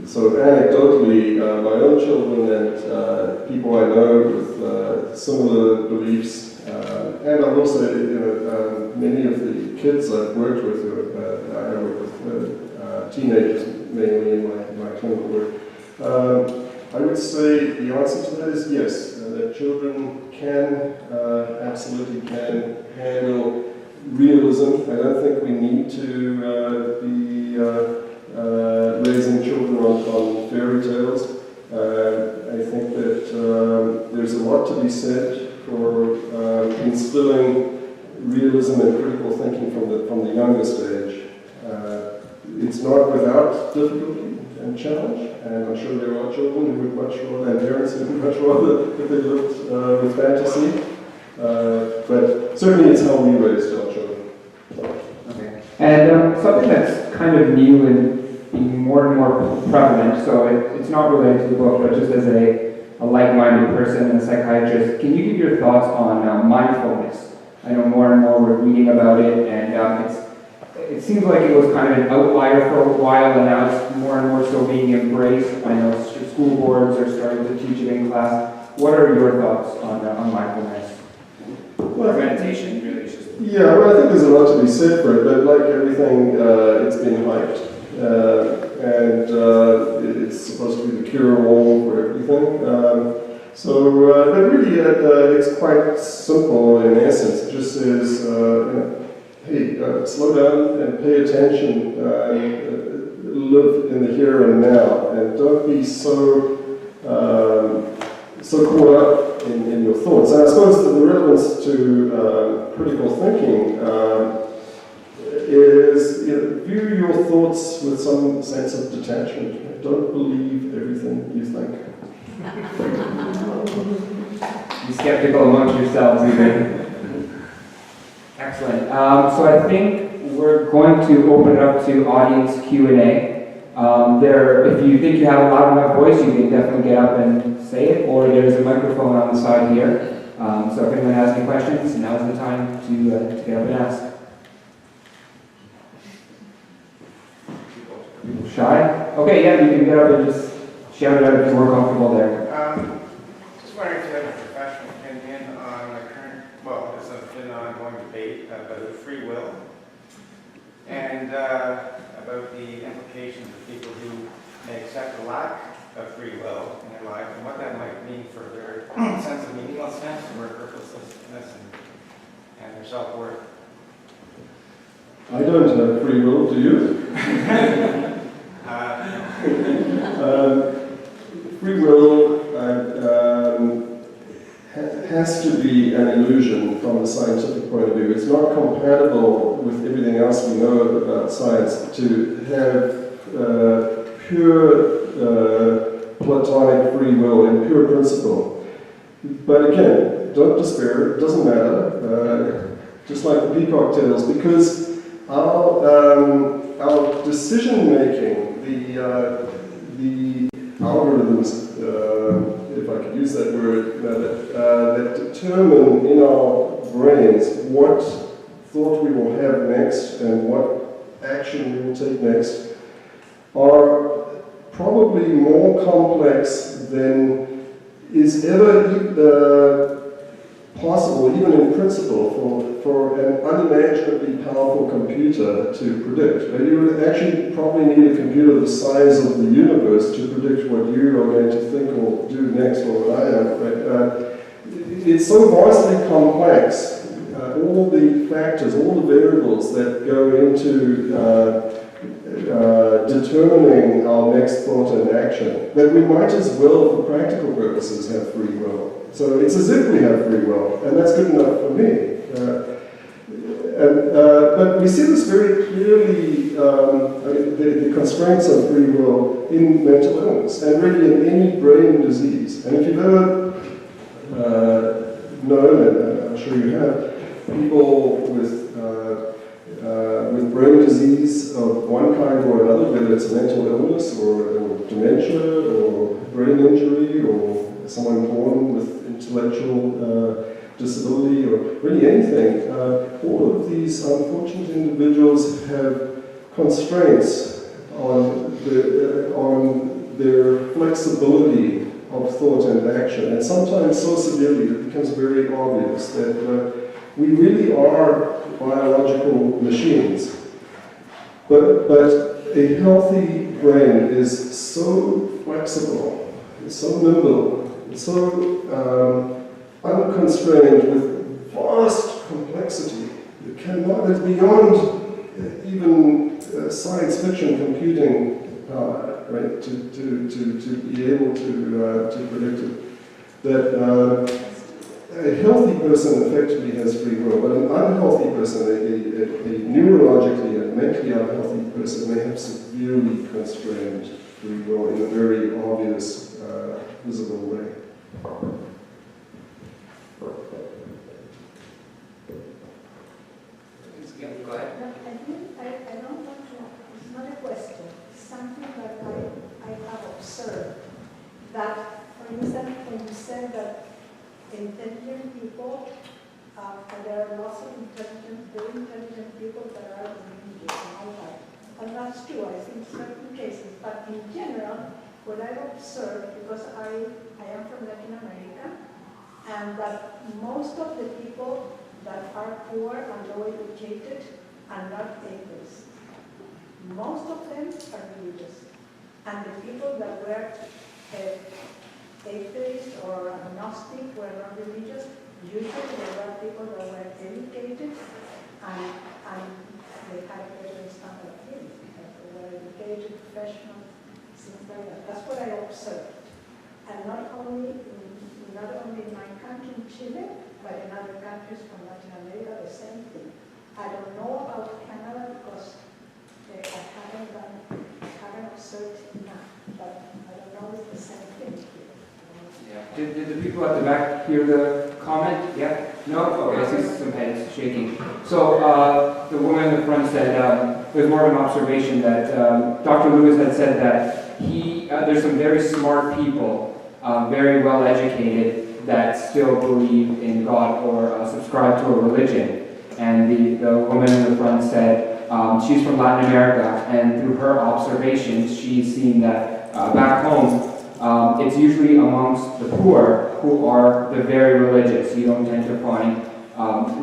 So anecdotally, my own children and people I know with similar beliefs, and I've also, many of the kids I've worked with, I work with teenagers mainly in my clinical work. I would say the answer to that is yes, that children absolutely can handle realism. I don't think we need to be raising children on fairy tales. I think that there's a lot to be said for instilling realism and critical thinking from the youngest age. It's not without difficulty and challenge, and I'm sure there are children who would much rather, and parents who would much rather that they lived with fantasy. But certainly it's how we raised our children. Okay. And something that's kind of new and being more and more prevalent, so it's not related to the book, but just as a like-minded person and a psychiatrist, can you give your thoughts on mindfulness? I know more and more we're reading about it, and it seems like it was kind of an outlier for a while, and now it's more and more so being embraced. I know school boards are starting to teach it in class. What are your thoughts on mindfulness? Well, meditation, really, is just... Yeah, well, I think there's a lot to be said for it, but like everything, it's been hyped. And it's supposed to be the cure-all for everything. But really, it's quite simple in essence. It just says, hey, slow down and pay attention, live in the here and now, and don't be so caught up in your thoughts. And I suppose that the relevance to critical thinking is view your thoughts with some sense of detachment. Don't believe everything you think. Be skeptical amongst yourselves, even. Excellent. So I think we're going to open it up to audience Q&A. If you think you have a loud enough voice, you can definitely get up and say it, or there's a microphone on the side here. So if anyone has any questions, now's the time to get up and ask. People shy? Okay, yeah, you can get up and just shout it out if you're more comfortable there. Just wondering if you have a professional opinion on the current, well, there's been an ongoing debate about free will and about the implications of people who may accept a lack of free will in their life and what that might mean for their sense of meaninglessness or purposelessness and their self-worth. I don't have free will, do you? Free will has to be an illusion from a scientific point of view. It's not compatible with everything else we know about science to have pure Platonic free will and pure principle. But again, don't despair, it doesn't matter, just like the peacock tails, because our decision making, the algorithms, if I could use that word, that determine in our brains what thought we will have next and what action we will take next, are probably more complex than is ever possible, even in principle, for an unimaginably powerful computer to predict. You would actually probably need a computer the size of the universe to predict what you are going to think or do next, or what I am. It's so vastly complex, all the factors, all the variables that go into determining our next thought and action, that we might as well, for practical purposes, have free will. So it's as if we have free will, and that's good enough for me. But we see this very clearly, the constraints of free will in mental illness, and really in any brain disease. And if you've ever known, and I'm sure you have, people with brain disease of one kind or another, whether it's a mental illness or dementia or brain injury or someone born with intellectual disability or really anything, all of these unfortunate individuals have constraints on their flexibility of thought and action, and sometimes so severely it becomes very obvious that we really are biological machines. But a healthy brain is so flexible, it's so nimble, it's so unconstrained with vast complexity. It's beyond even science fiction computing power, right? To be able to predict it. That a healthy person effectively has free will, but an unhealthy person, a neurologically and mentally unhealthy person, may have severely constrained free will in a very obvious, visible way. Go ahead. I don't want to, it's not a question, it's something that I have observed. That, for instance, when you said that intelligent people, and there are lots of very intelligent people that are religious. all that. And that's true, I think certain cases, but in general, what I've observed, because I am from Latin America, and that most of the people that are poor and low educated are not atheists. Most of them are religious. And the people that were atheists or agnostic were not religious. Usually they were people that were educated and they had a better standard of living. They were educated, professional, things like that. That's what I observed. And not only in my country, in Chile, but in other countries from Latin America, the same thing. I don't know about Canada because I haven't observed enough, but I don't know if it's the same thing here. Yeah. Did the people at the back hear the comment? Yeah? No? Okay, I see some heads shaking. So the woman in the front said, it was more of an observation that Dr. Lewis had said that there's some very smart people, very well educated, that still believe in God or subscribe to a religion. And the woman in the front said she's from Latin America, and through her observations, she's seen that back home, it's usually amongst the poor who are the very religious. You don't tend to find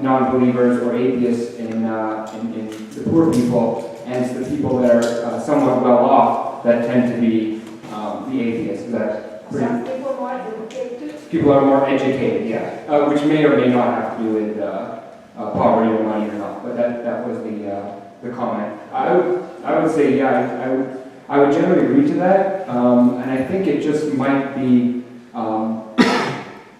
non-believers or atheists in the poor people, and it's the people that are somewhat well off that tend to be the atheists. Is that pretty? Some people more educated. People are more educated, yeah, which may or may not have to do with poverty or money or not. But that was the comment. I would say, yeah, I would generally agree to that, and I think it just might be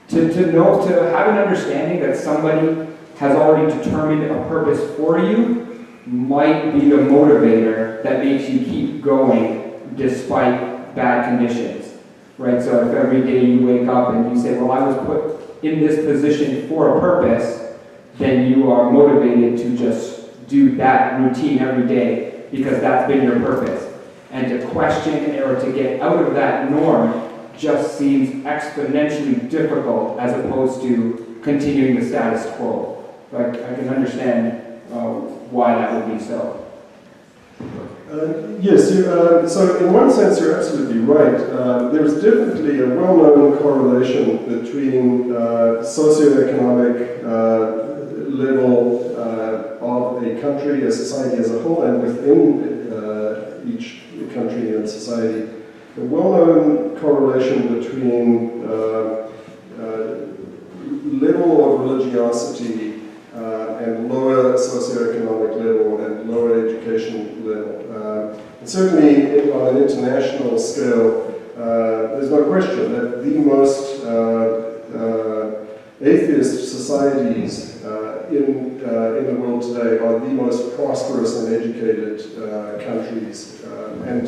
to have an understanding that somebody has already determined a purpose for you might be the motivator that makes you keep going despite bad conditions, right? So if every day you wake up and you say, well, I was put in this position for a purpose, then you are motivated to just do that routine every day because that's been your purpose. And to question or to get out of that norm just seems exponentially difficult as opposed to continuing the status quo. Like, I can understand why that would be so. Yes, so in one sense you're absolutely right. There's definitely a well-known correlation between socioeconomic level of a country, a society as a whole, and within each country and society. A well-known correlation between level of religiosity and lower socioeconomic level and lower education level. And certainly on an international scale, there's no question that the most atheist societies in the world today are the most prosperous and educated countries. And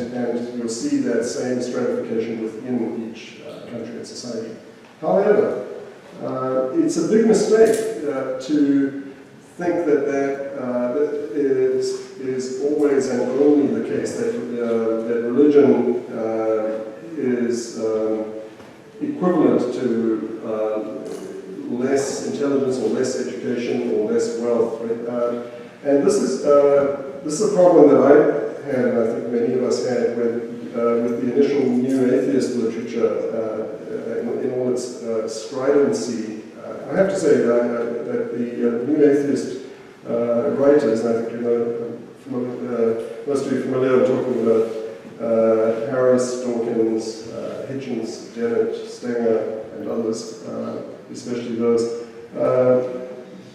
you'll see that same stratification within each country and society. However, it's a big mistake to think that is always and only the case, that religion is equivalent to less intelligence or less education or less wealth. Right? And this is a problem that I had, and I think many of us had, with the initial new atheist literature in all its stridency. I have to say that the new atheist writers, and I think most of you are familiar, I'm talking about Harris, Dawkins, Hitchens, Dennett, Stenger, and others, especially those.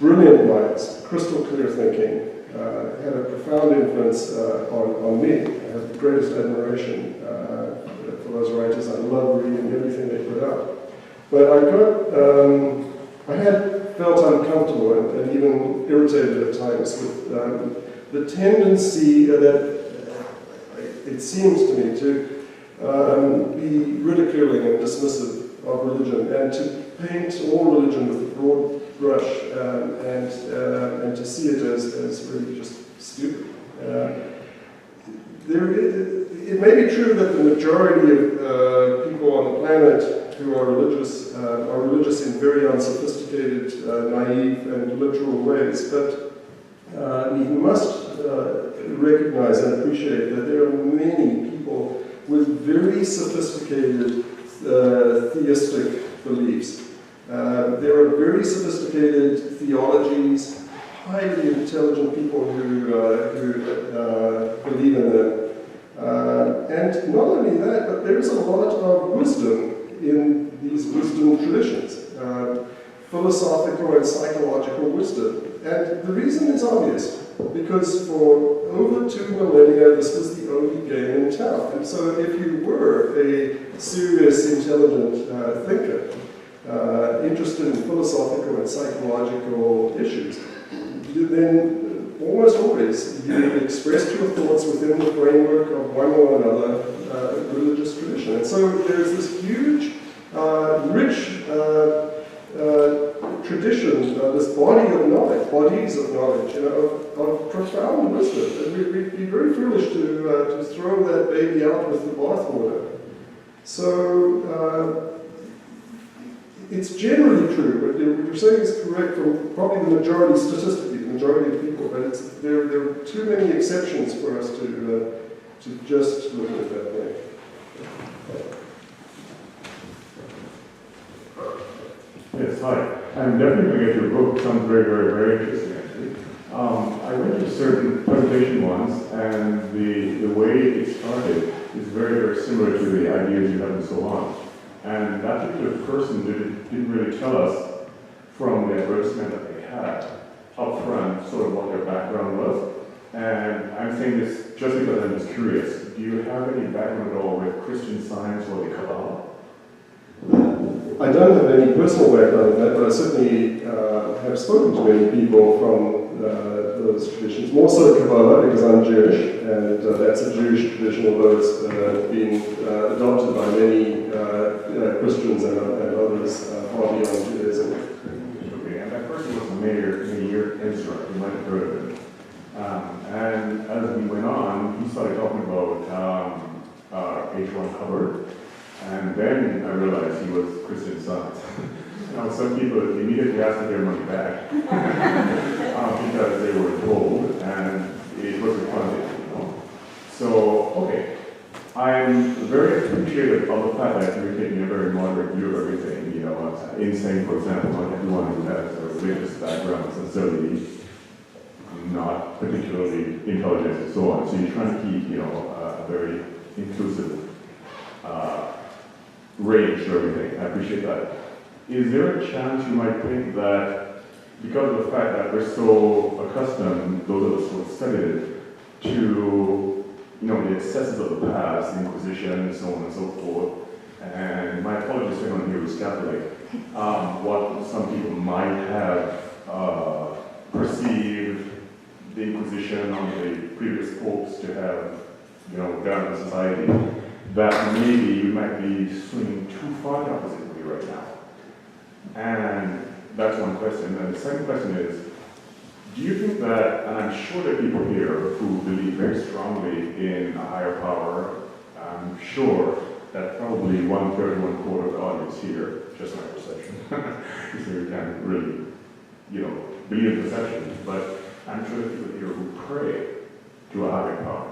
Brilliant minds, crystal clear thinking, had a profound influence on me. I have the greatest admiration for those writers. I love reading everything they put out. But I had felt uncomfortable and even irritated at times with the tendency that it seems to me to be ridiculing and dismissive of religion and to paint all religion with a broad brush and to see it as really just stupid. It may be true that the majority of people on the planet who are religious in very unsophisticated, naive, and literal ways, but we must recognize and appreciate that there are many people with very sophisticated theistic beliefs. There are very sophisticated theologies, highly intelligent people who believe in them. And not only that, but there is a lot of wisdom in these wisdom traditions, philosophical and psychological wisdom. And the reason is obvious, because for over 2 millennia, this was the only game in town. And so if you were a serious, intelligent thinker, interested in philosophical and psychological issues, then almost always you expressed your thoughts within the framework of one or another religious tradition. And so there's this huge, rich tradition, this body of knowledge, bodies of knowledge, of profound wisdom. And we'd be very foolish to throw that baby out with the bathwater. So it's generally true, but what you're saying is correct from probably the majority, statistically, the majority of people, but there are too many exceptions for us to just look at it that way. Yes, hi. I'm definitely going to get your book. It sounds very, very, very interesting, actually. I went to certain presentation once, and the way it started is very, very similar to the ideas you have and so on. And that particular person didn't really tell us from the advertisement that they had up front sort of what their background was. And I'm saying this just because I'm just curious. Do you have any background at all with Christian Science or the Kabbalah? I don't have any personal background in that, but I certainly have spoken to many people from those traditions. More so Kabbalah, because I'm Jewish, and that's a Jewish tradition, although it's been adopted by many Christians and others far beyond Judaism. Okay, and that person was Mayor Ezra. You might have heard of him. And as we went on, he started talking about H1 Hubbard. And then I realized he was Christian Science. Now, some people immediately asked for their money back because they were told, and it wasn't funded, So, okay, I'm very appreciative of the fact that you're taking a very moderate view of everything. Insane, for example, not everyone who has a religious background is necessarily not particularly intelligent and so on. So you're trying to keep, a very inclusive range to everything. I appreciate that. Is there a chance you might think that because of the fact that we're so accustomed, those of us who have studied it, to the excesses of the past, the Inquisition and so on and so forth, and my apologies to anyone here who's Catholic, what some people might have perceived the Inquisition on the previous popes to have, done in society, that maybe you might be swinging too far the opposite way right now. And that's one question. And the second question is, do you think that, and I'm sure there are people here who believe very strongly in a higher power, I'm sure that probably 1/3, 1/4 of the audience here, just my perception, so you can't really, believe in perception, but I'm sure there are people here who pray to a higher power.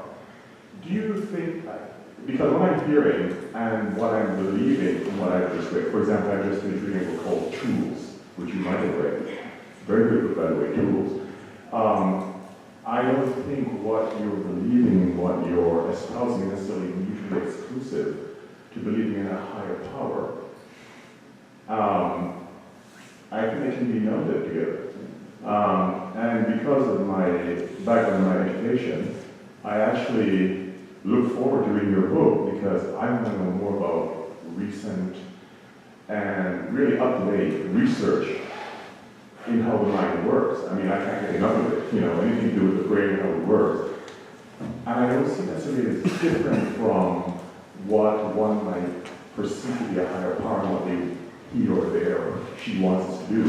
Do you think that, because what I'm hearing and what I'm believing in what I've just read, for example, I've just been reading a book called Tools, which you might have read. Very good book, by the way, Tools. I don't think what you're believing and what you're espousing is necessarily mutually exclusive to believing in a higher power. I think they can be melded together. And because of my background in my education, I actually look forward to reading your book because I want to know more about recent and really up-to-date research in how the mind works. I mean, I can't get enough of it, anything to do with the brain and how it works. And I don't see necessarily as different from what one might perceive to be a higher power and what he or they or she wants us to do.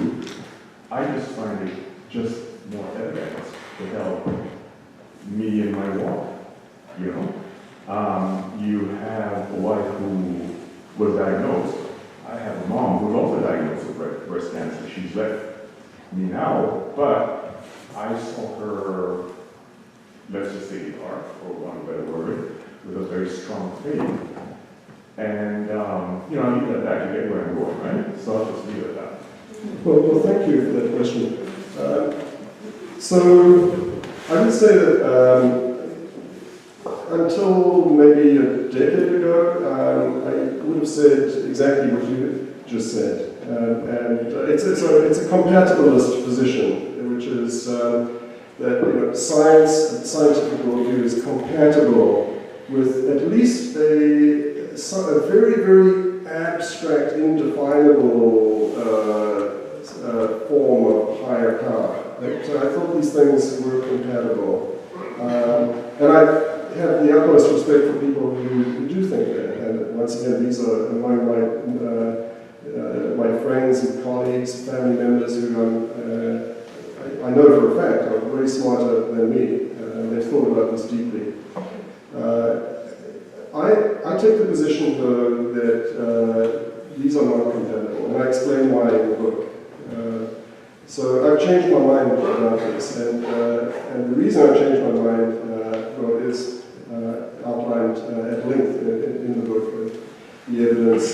I just find it just more evidence to help me in my walk, You have a wife who was diagnosed. I have a mom who was also diagnosed with breast cancer. She's left me now, but I saw her let's just say the ark, for want of a better word, with a very strong faith. And, I leave it at that. You get where I'm going, right? So I'll just leave it at that. Well, thank you for that question. So I would say that until maybe a decade ago, I would have said exactly what you just said. And it's a compatibilist position, which is that scientific worldview is compatible with at least a very, very abstract, indefinable form of higher power. So I thought these things were compatible. And I have the utmost respect for people who do think that. And once again, these are among my friends and colleagues, family members who I know for a fact are way smarter than me. They've thought about this deeply. I take the position, though, that these are not compatible, and I explain why in the book. So I've changed my mind about this, and the reason I've changed my mind is outlined at length in the book, the evidence.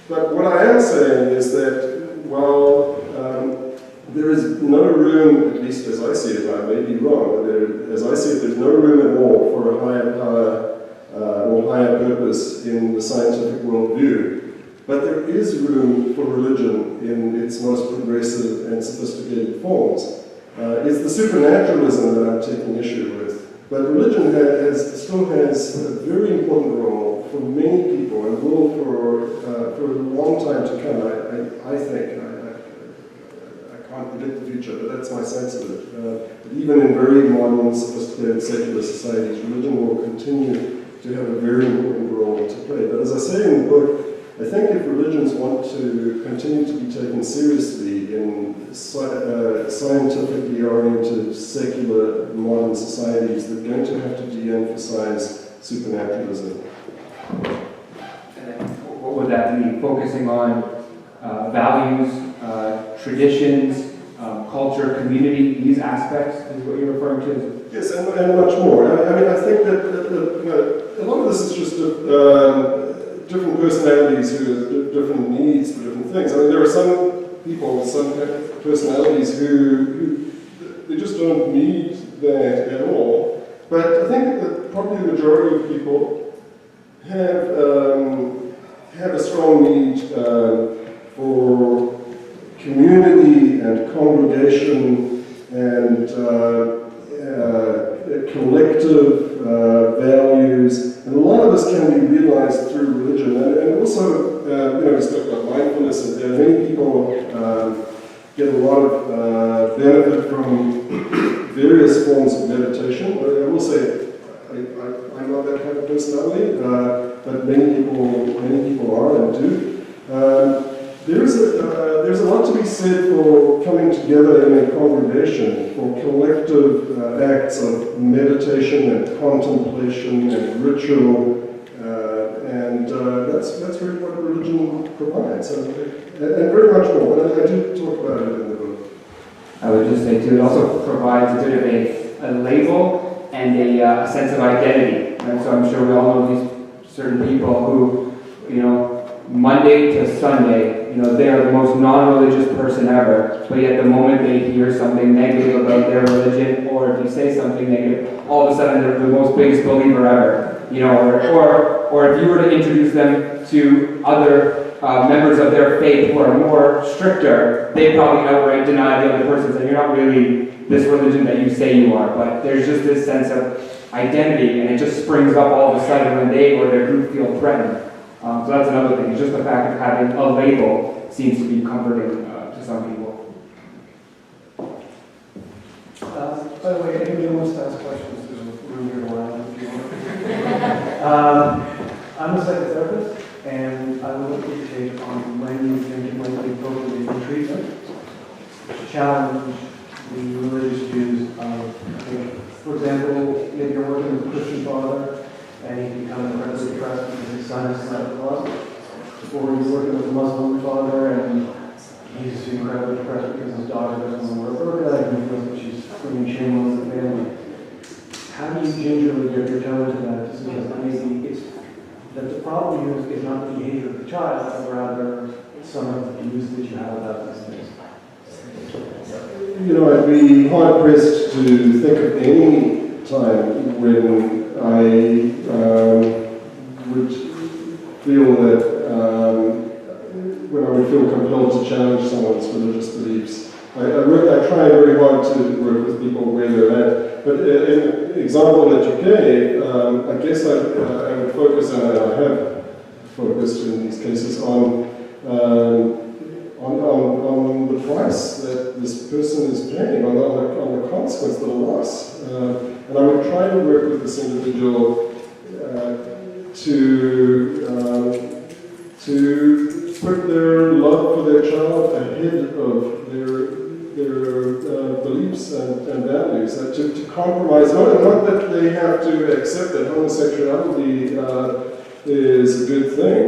But what I am saying is that while there is no room, at least as I see it, I may be wrong, but as I see it, there's no room at all for a higher power or higher purpose in the scientific worldview. But there is room for religion in its most progressive and sophisticated forms. It's the supernaturalism that I'm taking issue with. But religion still has a very important role for many people and will for a long time to come, I think. I can't predict the future, but that's my sense of it. But even in very modern, sophisticated, secular societies, religion will continue to have a very important role to play. But as I say in the book, I think if religions want to continue to be taken seriously in scientifically oriented, secular, modern societies, they're going to have to de-emphasize supernaturalism. And then what would that mean? Focusing on values, traditions, culture, community, these aspects is what you're referring to? Yes, and much more. I mean, I think that a lot of this is just different personalities who have different needs for different things. I mean, there are some people, some personalities who they just don't need that at all. But I think that probably the majority of people have a strong need for community and congregation and collective values, and a lot of this can be realized through religion. And also, we spoke about mindfulness, and there are many people get a lot of benefit from various forms of meditation. I will say, I'm not that kind of personality, but many people are and do. There's a lot to be said for coming together in a congregation, for collective acts of meditation and contemplation and ritual, and that's really what religion provides, and very much more. But I do talk about it in the book. I would just say too, it also provides a bit of a label and a sense of identity. Right? So I'm sure we all know these certain people who, Monday to Sunday, they are the most non-religious person ever, but yet the moment they hear something negative about their religion, or if you say something negative, all of a sudden they're the most biggest believer ever. Or if you were to introduce them to other members of their faith who are more stricter, they'd probably outright deny the other person, saying, you're not really this religion that you say you are. But there's just this sense of identity, and it just springs up all of a sudden when they or their group feel threatened. So that's another thing. It's just the fact of having a label seems to be comforting to some people. By the way, anybody wants to ask questions, there's a room here to line if you want. I'm a psychotherapist, and I would like your take on when you think it might be appropriate in treatment to challenge the religious views of, for example, maybe you're working with a Christian father, and he becomes incredibly depressed because his son is not at the club. Or you're working with a Muslim father, and he's incredibly depressed because his daughter doesn't want to work out, and he feels that she's bringing shame on the family. How do you gingerly dip your toe into that to suggest that maybe it's that the problem here is not the behavior of the child, but rather some of the views that you have about these things? You know, I'd be hard pressed to think of any time when I would feel that when I would feel compelled to challenge someone's religious beliefs. I try very hard to work with people where they're at. But in the example that you gave, I guess I would focus, and I have focused in these cases on the price that this person is paying, on the consequence, the loss. And I would try to work with this individual to put their love for their child ahead of their beliefs and values, to compromise, not that they have to accept that homosexuality is a good thing,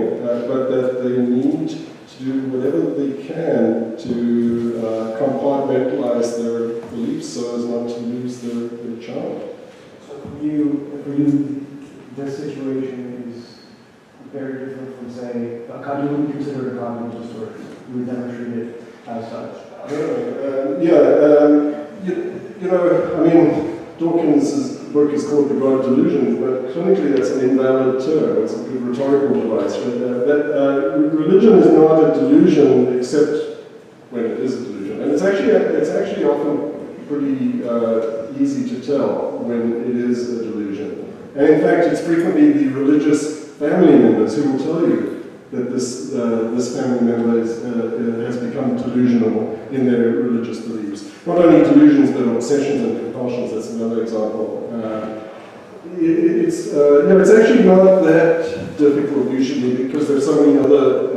but that they need to do whatever they can to compartmentalize their beliefs so as not to lose their child. So for you, this situation is very different from, say, you wouldn't consider it a cognitive disorder. You would never treat it as such. You know, I mean, Dawkins' book is called The God Delusion, but clinically that's an invalid term. It's a good rhetorical device. Religion is not a delusion except when it is a delusion. And it's actually often pretty easy to tell when it is a delusion. And in fact, it's frequently the religious family members who will tell you that this family member has become delusional in their religious beliefs. Not only delusions, but obsessions and compulsions. That's another example. It's actually not that difficult usually, because there's so many other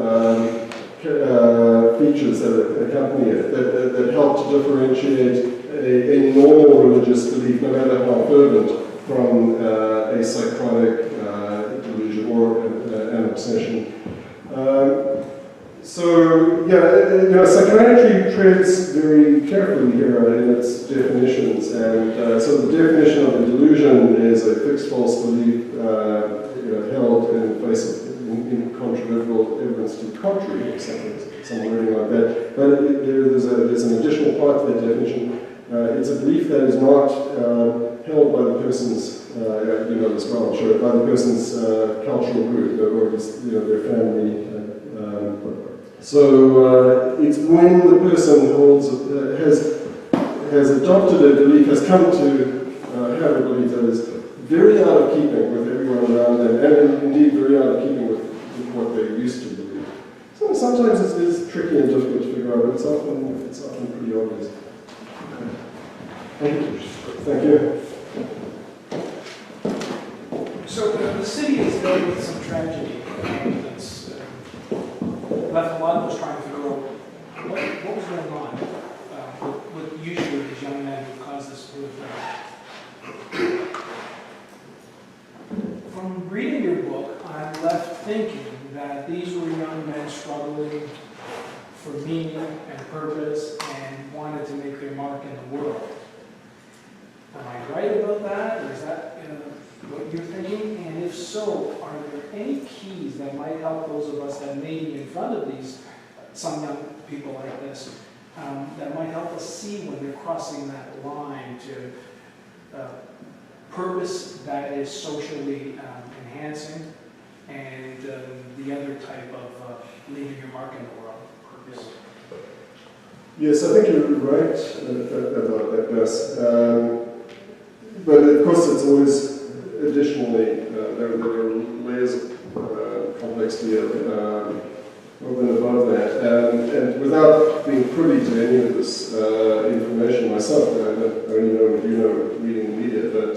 features that accompany it that help to differentiate a normal religious belief, no matter how fervent, from a psychotic delusion or an obsession. Psychiatry treads very carefully here in its definitions, and so the definition of a delusion is a fixed false belief held in face of incontrovertible evidence to the contrary, or some wording like that. But there's an additional part to that definition. It's a belief that is not held by the person's, as well, I'm sure, by the person's cultural group or their family. It's when the person has adopted a belief, has come to have a belief that is very out of keeping with everyone around them, and indeed very out of keeping with what they used to believe. So sometimes it's tricky and difficult to figure out, but it's often pretty obvious. Thank you. Thank you. So the city is dealing with some tragedy that's left a lot of us trying to figure out what was going on with usually these young men who caused this sort of thing. From reading your book, I'm left thinking that these were young men struggling for meaning and purpose and wanted to make their mark in the world. Am I right about that, or is that what you're thinking? And if so, are there any keys that might help those of us that may be in front of some young people like this, that might help us see when they're crossing that line to purpose that is socially enhancing, and the other type of leaving your mark in the world, purpose? Yes, I think you're right about that, Gus. But of course, it's always additionally, there are layers of complexity over and above that. And without being privy to any of this information myself, I only know what you know reading the media, but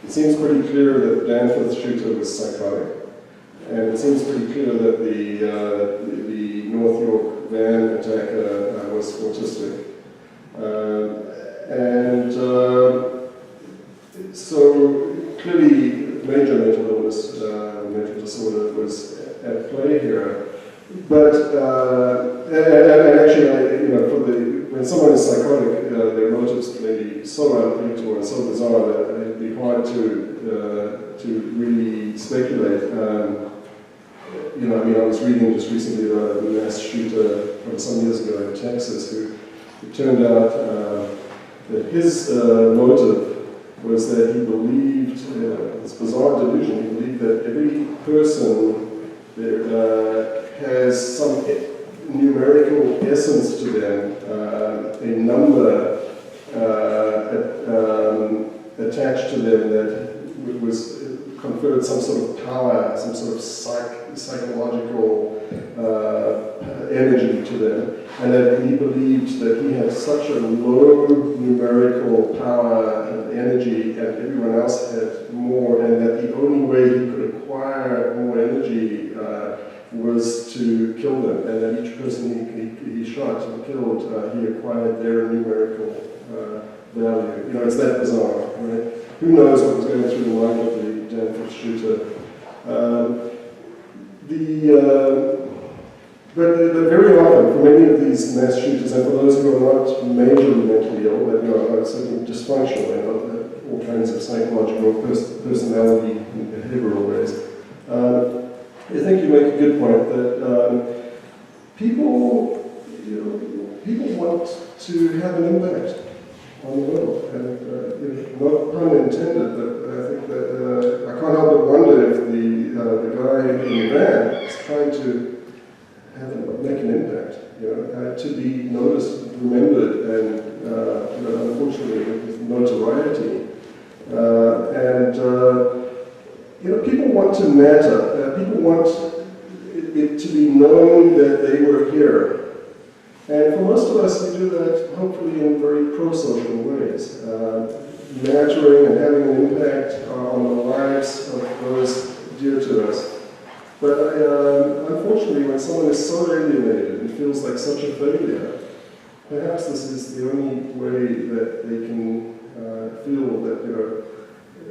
it seems pretty clear that Danforth's shooter was psychotic. And it seems pretty clear that the North York van attacker was autistic. So clearly major mental illness, mental disorder was at play here. But and actually, when someone is psychotic, their motives may be so unpredictable and so bizarre that it'd be hard to really speculate. I was reading just recently about a mass shooter from some years ago in Texas who it turned out that his motive was that he believed, this bizarre delusion, he believed that every person there has some numerical essence to them, a number attached to them that was conferred some sort of power, some sort of psychological energy to them, and that he believed that he had such a low numerical power and energy, and everyone else had more, and that the only way he could acquire more energy was to kill them, and that each person he shot and killed, he acquired their numerical value. It's that bizarre, right? Who knows what was going through the mind of the Danforth shooter? But very often, for many of these mass shooters, and for those who are not majorly mentally ill, but are certainly dysfunctional in all kinds of psychological, personality, and behavioral ways, I think you make a good point that people want to have an impact on the world, and not pun intended, but I think that I can't help but wonder if the guy in the van is trying to make an impact, to be noticed, remembered, and unfortunately with notoriety, people want to matter. People want it to be known that they were here. And for most of us, we do that hopefully in very pro-social ways, mattering and having an impact on the lives of those dear to us. But unfortunately, when someone is so alienated and feels like such a failure, perhaps this is the only way that they can feel that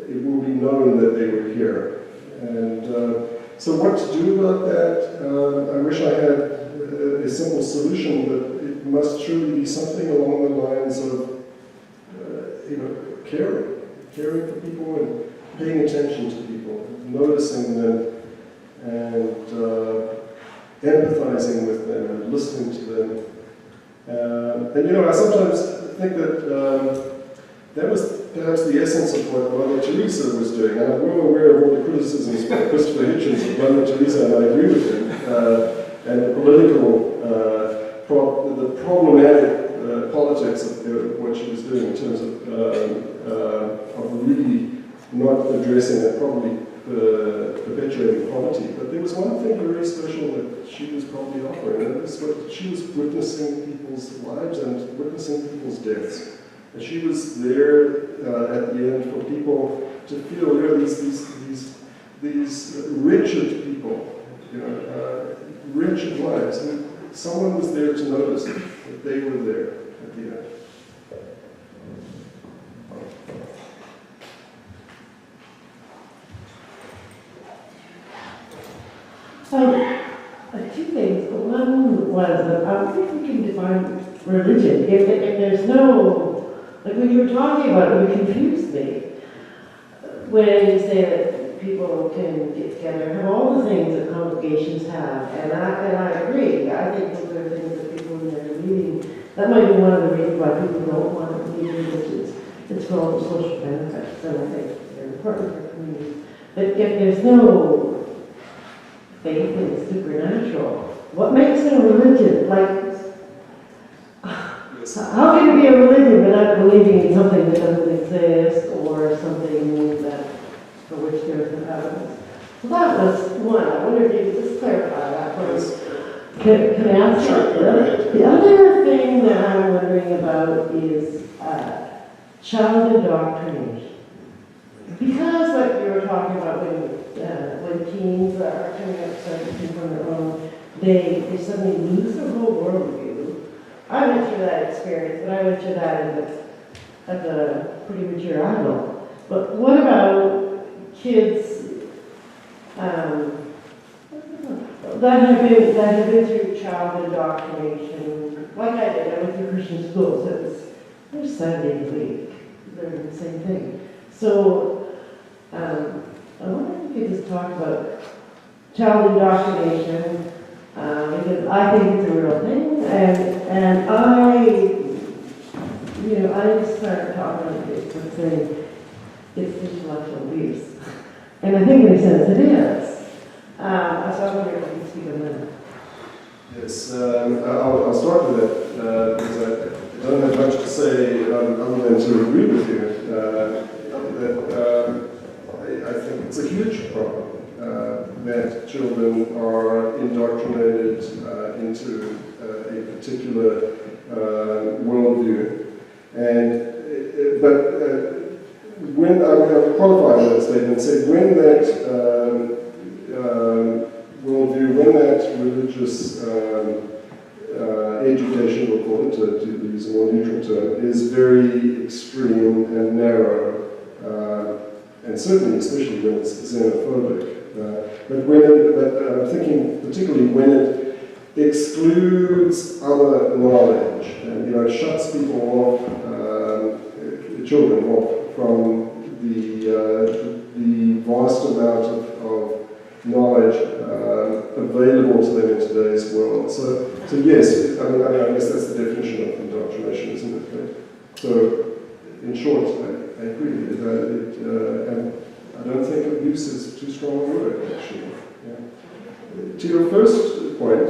it will be known that they were here. And so what to do about that? I wish I had a simple solution, but it must truly be something along the lines of caring for people and paying attention to people, noticing them, and empathizing with them and listening to them. I sometimes think that that was perhaps the essence of what Mother Teresa was doing. I'm well aware of all the criticisms by Christopher Hitchens of Mother Teresa, and I agree with him, and the political, the problematic politics of what she was doing in terms of really not addressing and probably perpetuating poverty. But there was one thing very special that she was probably offering, and that was what she was witnessing people's lives and witnessing people's deaths. And she was there at the end for people to feel, these wretched people, wretched lives. And someone was there to notice that they were there at the end. Two things. One was that I don't think we can define religion. If there's no, like when you were talking about it, it confused me. When you say that people can get together, have all the things that congregations have, and I agree. I think those are things that people in their meeting, that might be one of the reasons why people don't want to meet religions. It's for all the social benefits, and I think they're important for communities. But if there's no faith in the supernatural, what makes it a religion? How can it be a religion without believing in something that doesn't exist or something that for which there's no evidence? So that was one. I wonder if you could just clarify that for us. Can I ask you? The other thing that I'm wondering about is child indoctrination. Because, like we were talking about, when teens are coming up, start to think on their own, they suddenly lose their whole worldview. I went through that experience, but I went through that as a pretty mature adult. But what about kids? that have been through child indoctrination, like I did. I went through Christian schools. It was 7 days a week. They're the same thing. So, I wonder if you could just talk about child indoctrination, because I think it's a real thing, and I started talking on Facebook saying it's intellectual abuse, and I think in a sense it is. So I wonder if you could speak on that. Yes, I'll start with that, because I don't have much to say other than to agree with you. I think it's a huge problem that children are indoctrinated into a particular worldview. But when I would qualify that statement, say when that worldview, when that religious education, we'll call it, to use a more neutral term, is very extreme and narrow, and certainly, especially when it's xenophobic. But I'm thinking particularly when it excludes other knowledge, and it shuts people off, children off from the vast amount of knowledge available to them in today's world. So yes, I guess that's the definition of indoctrination, isn't it? So in short, I agree with it. And I don't think abuse is too strong a word, actually. Yeah. To your first point,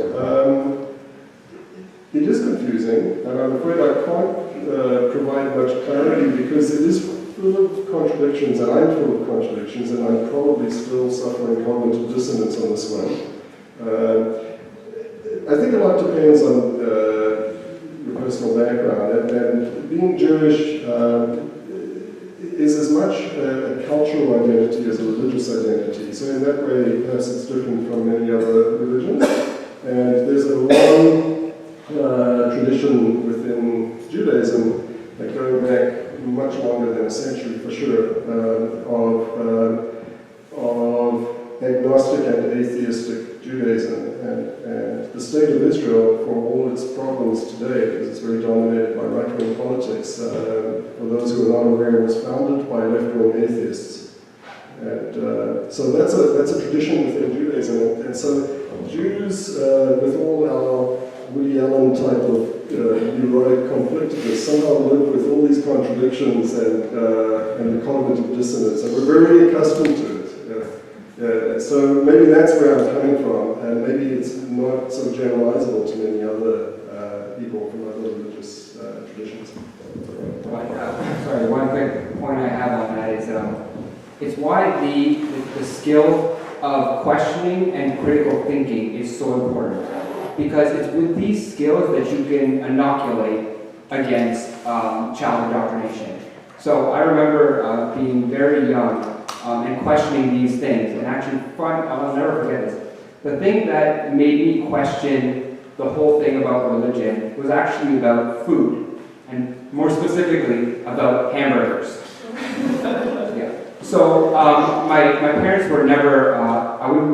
it is confusing, and I'm afraid I can't provide much clarity because it is full of contradictions, and I'm full of contradictions, and I'm probably still suffering cognitive dissonance on this one. I think a lot depends on your personal background, and being Jewish is as much a cultural identity as a religious identity. So in that way, perhaps it's different from many other religions. And there's a long tradition within Judaism that going back much longer than a century for sure, of agnostic and atheistic Judaism. And the state of Israel, for all its problems today, because it's very dominated by right-wing politics, for those who are not aware, was founded by left-wing atheists. And so that's a tradition within Judaism. And so Jews, with all our Woody Allen type of heroic conflictiveness, somehow live with all these contradictions and the cognitive dissonance, and we're very accustomed to it. So maybe that's where I'm coming from, and maybe it's not so generalizable to many other people from other religious traditions. Sorry, one quick point I have on that is it's why the skill of questioning and critical thinking is so important. Because it's with these skills that you can inoculate against child indoctrination. So I remember being very young and questioning these things, and actually I'll never forget this. The thing that made me question the whole thing about religion was actually about food, and more specifically about hamburgers. Yeah. So my parents were never,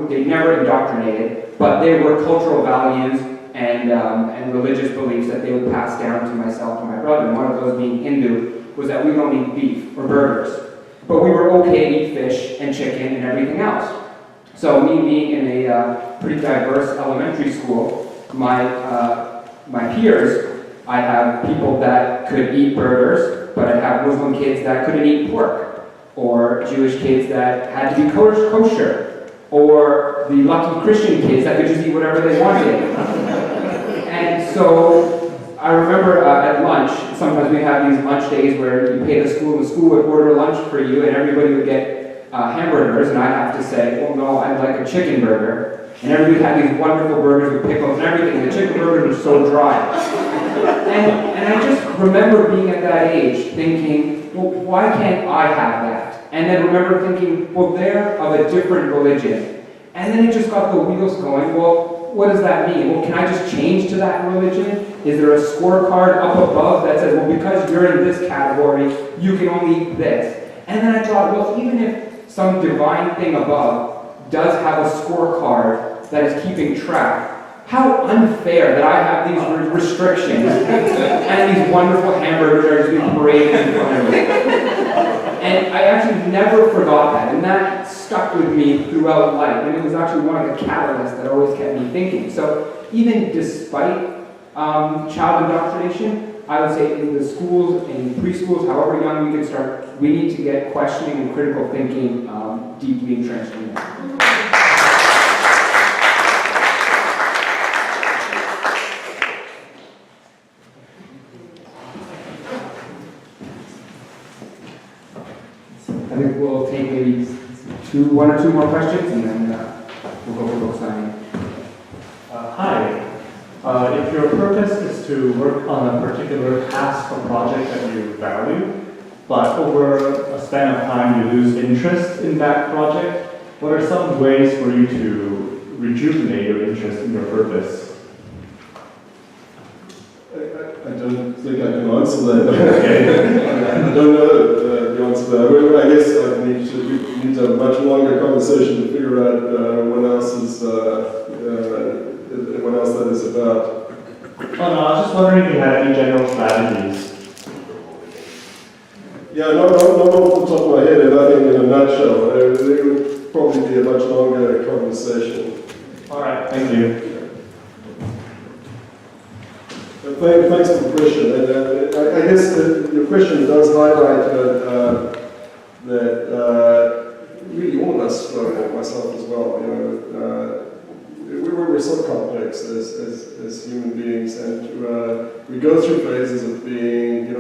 they never indoctrinated, but they were cultural values and religious beliefs that they would pass down to myself and my brother. And one of those, being Hindu, was that we don't eat beef or burgers. But we were okay to eat fish and chicken and everything else. So me being in a pretty diverse elementary school, my peers, I have people that could eat burgers, but I have Muslim kids that couldn't eat pork, or Jewish kids that had to be kosher, or the lucky Christian kids that could just eat whatever they wanted. And so I remember at lunch, sometimes we have these lunch days where you pay the school would order lunch for you, and everybody would get hamburgers, and I'd have to say, well, no, I'd like a chicken burger. And everybody had these wonderful burgers with pickles and everything. The chicken burgers were so dry. And I just remember being at that age thinking, well, why can't I have that? And then remember thinking, well, they're of a different religion. And then it just got the wheels going. Well, what does that mean? Well, can I just change to that religion? Is there a scorecard up above that says, well, because you're in this category, you can only eat this? And then I thought, well, even if some divine thing above does have a scorecard that is keeping track. How unfair that I have these restrictions and these wonderful hamburgers are just being paraded in front of me. And I actually never forgot that, and that stuck with me throughout life, and it was actually one of the catalysts that always kept me thinking. So even despite child indoctrination, I would say in the schools, in preschools, however young we can start, we need to get questioning and critical thinking deeply entrenched in there. I think we'll take maybe one or two more questions, and then we'll go for book signing. Hi. If your purpose is to work on a particular task or project that you value, but over a span of time you lose interest in that project, what are some ways for you to rejuvenate your interest in your purpose? I don't think I can answer that. I don't know the answer to that. Well, I guess I need to have a much longer conversation to figure out what else that is about. Oh no, I was just wondering if you had any general strategies. Yeah, not off the top of my head, and I think in a nutshell, it would probably be a much longer conversation. All right, thank you. Thanks for the question. And I guess your question does highlight that really all of us struggle, myself as well. We're so complex as human beings, and we go through phases of being,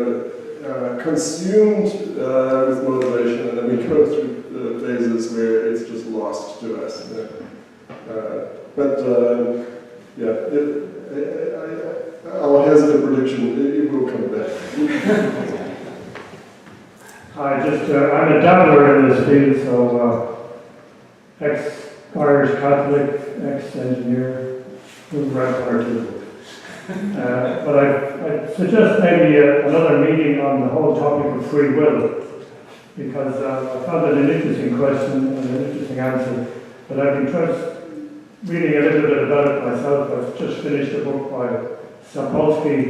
consumed with motivation, and then we go through phases where it's just lost to us. I'll hazard a prediction, it will come back. I'm a dabbler in this field, so ex-Irish Catholic, ex-engineer, grandfather too. But I suggest maybe another meeting on the whole topic of free will, because I found it an interesting question and an interesting answer, but I've been reading a little bit about it myself. I've just finished a book by Sapolsky.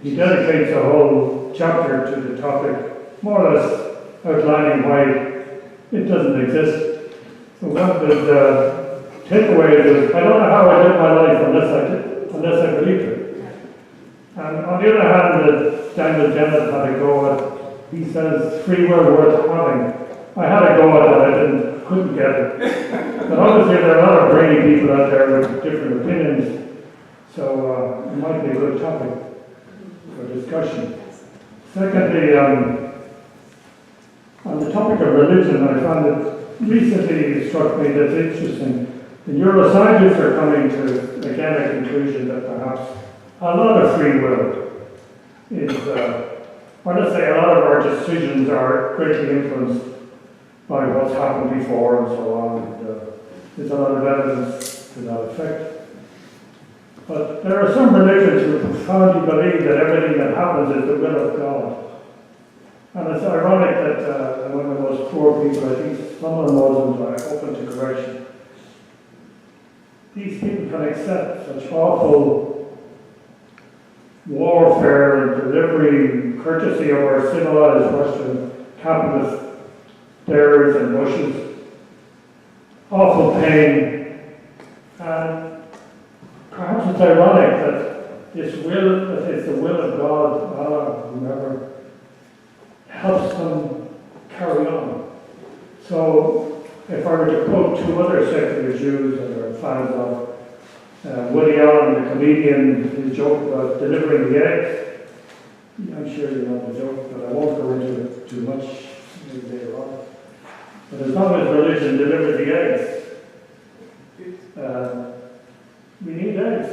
He dedicates a whole chapter to the topic, more or less outlining why it doesn't exist. So one of the takeaways is, I don't know how I live my life unless I believe it. And on the other hand, Daniel Dennett had a go at, he says, free will worth having. I had a go at it, couldn't get it. But obviously there are a lot of brainy people out there with different opinions. So it might be a good topic for discussion. Secondly, on the topic of religion, I found it recently struck me that's interesting. The neuroscientists are coming to, again, a conclusion that perhaps a lot of free will is, or let's say a lot of our decisions are greatly influenced by what's happened before and so on. And, there's a lot of evidence to that effect. But there are some religions who profoundly believe that everything that happens is the will of God. And it's ironic that among the most poor people, I think some of the Muslims are open to correction. These people can accept such awful warfare and delivery, courtesy of our civilized Western capitalist bears and bushes, awful pain, and perhaps it's ironic that this will, that it's the will of God, Allah, whoever, helps them carry on. So, if I were to quote two other secular Jews that are fans of, Woody Allen, the comedian, his joke about delivering the eggs. I'm sure you know the joke, but I won't go into it too much later on. But as long as religion delivers the eggs, we need eggs.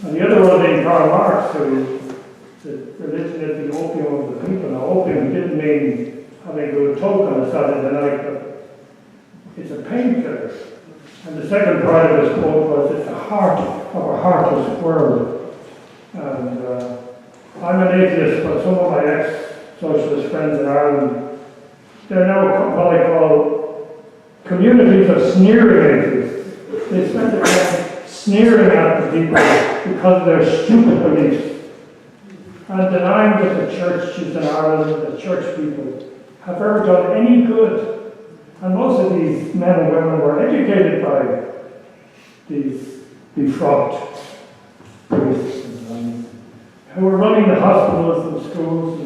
And the other one being Karl Marx, who said religion is the opium of the people. Now, opium didn't mean having a good toke on a Saturday night, but it's a painkiller. And the second part of his quote was, it's the heart of a heartless world. And I'm an atheist, but some of my ex-socialist friends in Ireland, they're now what I call communities of sneering atheists. They spend their time sneering at the people because of their stupid beliefs and denying that the churches in Ireland, the church people, have ever done any good. And most of these men and women were educated by these defrauded priests who were running the hospitals and schools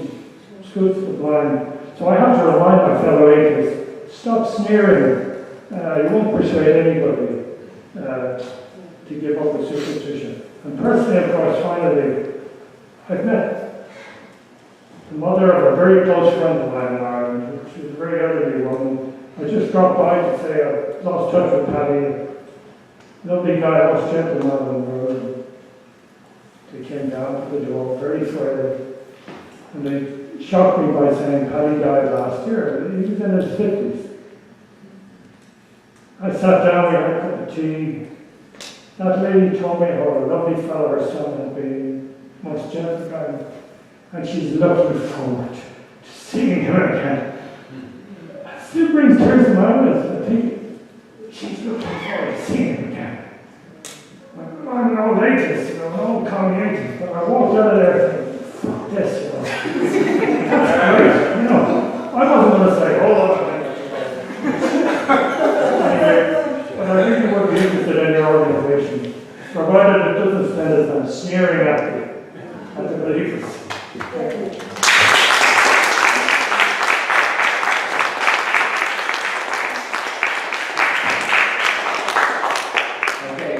for the blind. So I have to remind my fellow atheists, stop sneering. You won't persuade anybody to give up with superstition. And personally, of course, finally, I've met the mother of a very close friend of mine in Ireland. She was a very elderly woman. I just dropped by to say I lost touch with Paddy. Lovely guy, most gentleman in the world. They came down to the door, very friendly. And they shocked me by saying Paddy died last year. He was in his 50s. I sat down, we had a cup of tea. That lady told me how a lovely fellow her son had been, most gentle guy, and she's looking forward to seeing him again. It still brings tears to my eyes. I think she's looking forward to seeing him again. I'm an old atheist, an old commie atheist, but I walked out of there thinking, fuck this, That's great, I wasn't going to say, hold on. But I think you would be interested in your organization, provided it doesn't spend its time sneering at the believers. Okay,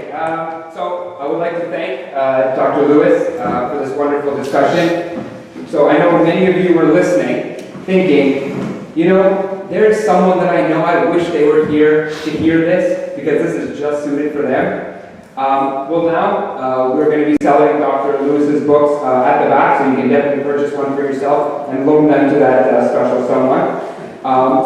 so I would like to thank Dr. Lewis for this wonderful discussion. So I know many of you were listening, thinking, there's someone that I know I wish they were here to hear this, because this is just suited for them. Well, now we're going to be selling Dr. Lewis's books at the back, so you can definitely purchase one for yourself and loan them to that special someone.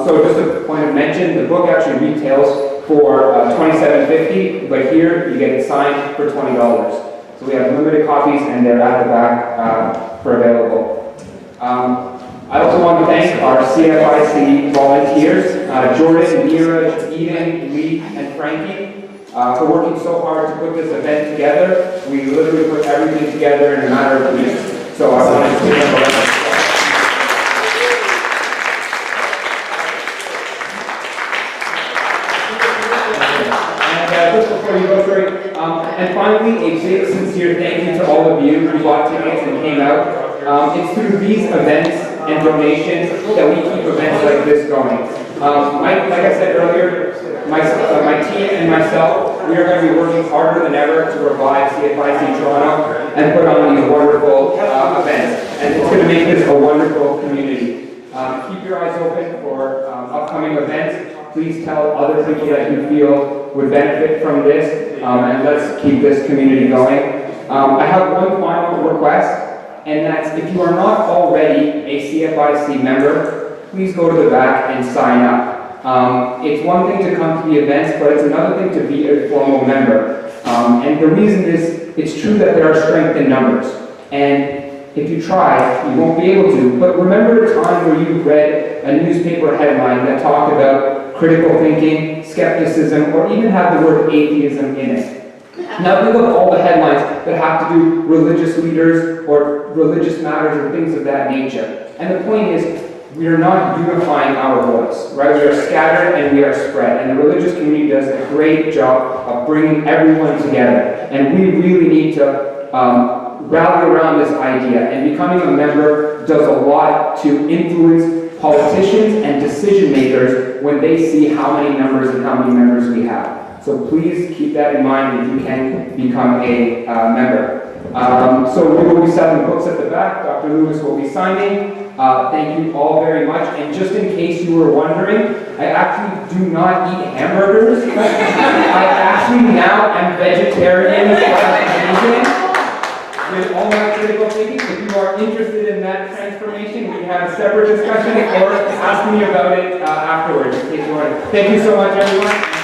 So just a point of mention, the book actually retails for $27.50, but here you get it signed for $20. So we have limited copies, and they're at the back for available. I also want to thank our CFIC volunteers, Jordan, Neeraj, Eden, Lee, and Frankie, for working so hard to put this event together. We literally put everything together in a matter of weeks. So I want to give them a round of applause. Just before you go through, and finally, a big sincere thank you to all of you who bought tickets and came out. It's through these events and donations that we keep events like this going. Like I said earlier, my team and myself, we are going to be working harder than ever to revive CFIC Toronto and put on these wonderful events. And it's going to make this a wonderful community. Keep your eyes open for upcoming events. Please tell other people that you feel would benefit from this, and let's keep this community going. I have one final request, and that's if you are not already a CFIC member, please go to the back and sign up. It's one thing to come to the events, but it's another thing to be a formal member. And the reason is, it's true that there are strength in numbers. And if you try, you won't be able to. But remember a time where you read a newspaper headline that talked about critical thinking, skepticism, or even had the word atheism in it. Now think of all the headlines that have to do religious leaders or religious matters or things of that nature. And the point is, we are not unifying our voice, right? We are scattered and we are spread. And the religious community does a great job of bringing everyone together. And we really need to rally around this idea. And becoming a member does a lot to influence politicians and decision makers when they see how many numbers and how many members we have. So please keep that in mind if you can become a member. So we will be selling books at the back. Dr. Lewis will be signing. Thank you all very much. And just in case you were wondering, I actually do not eat hamburgers. I actually now am vegetarian with all my critical thinking. If you are interested in that transformation, we can have a separate discussion or ask me about it afterwards. In case you want. Thank you so much, everyone.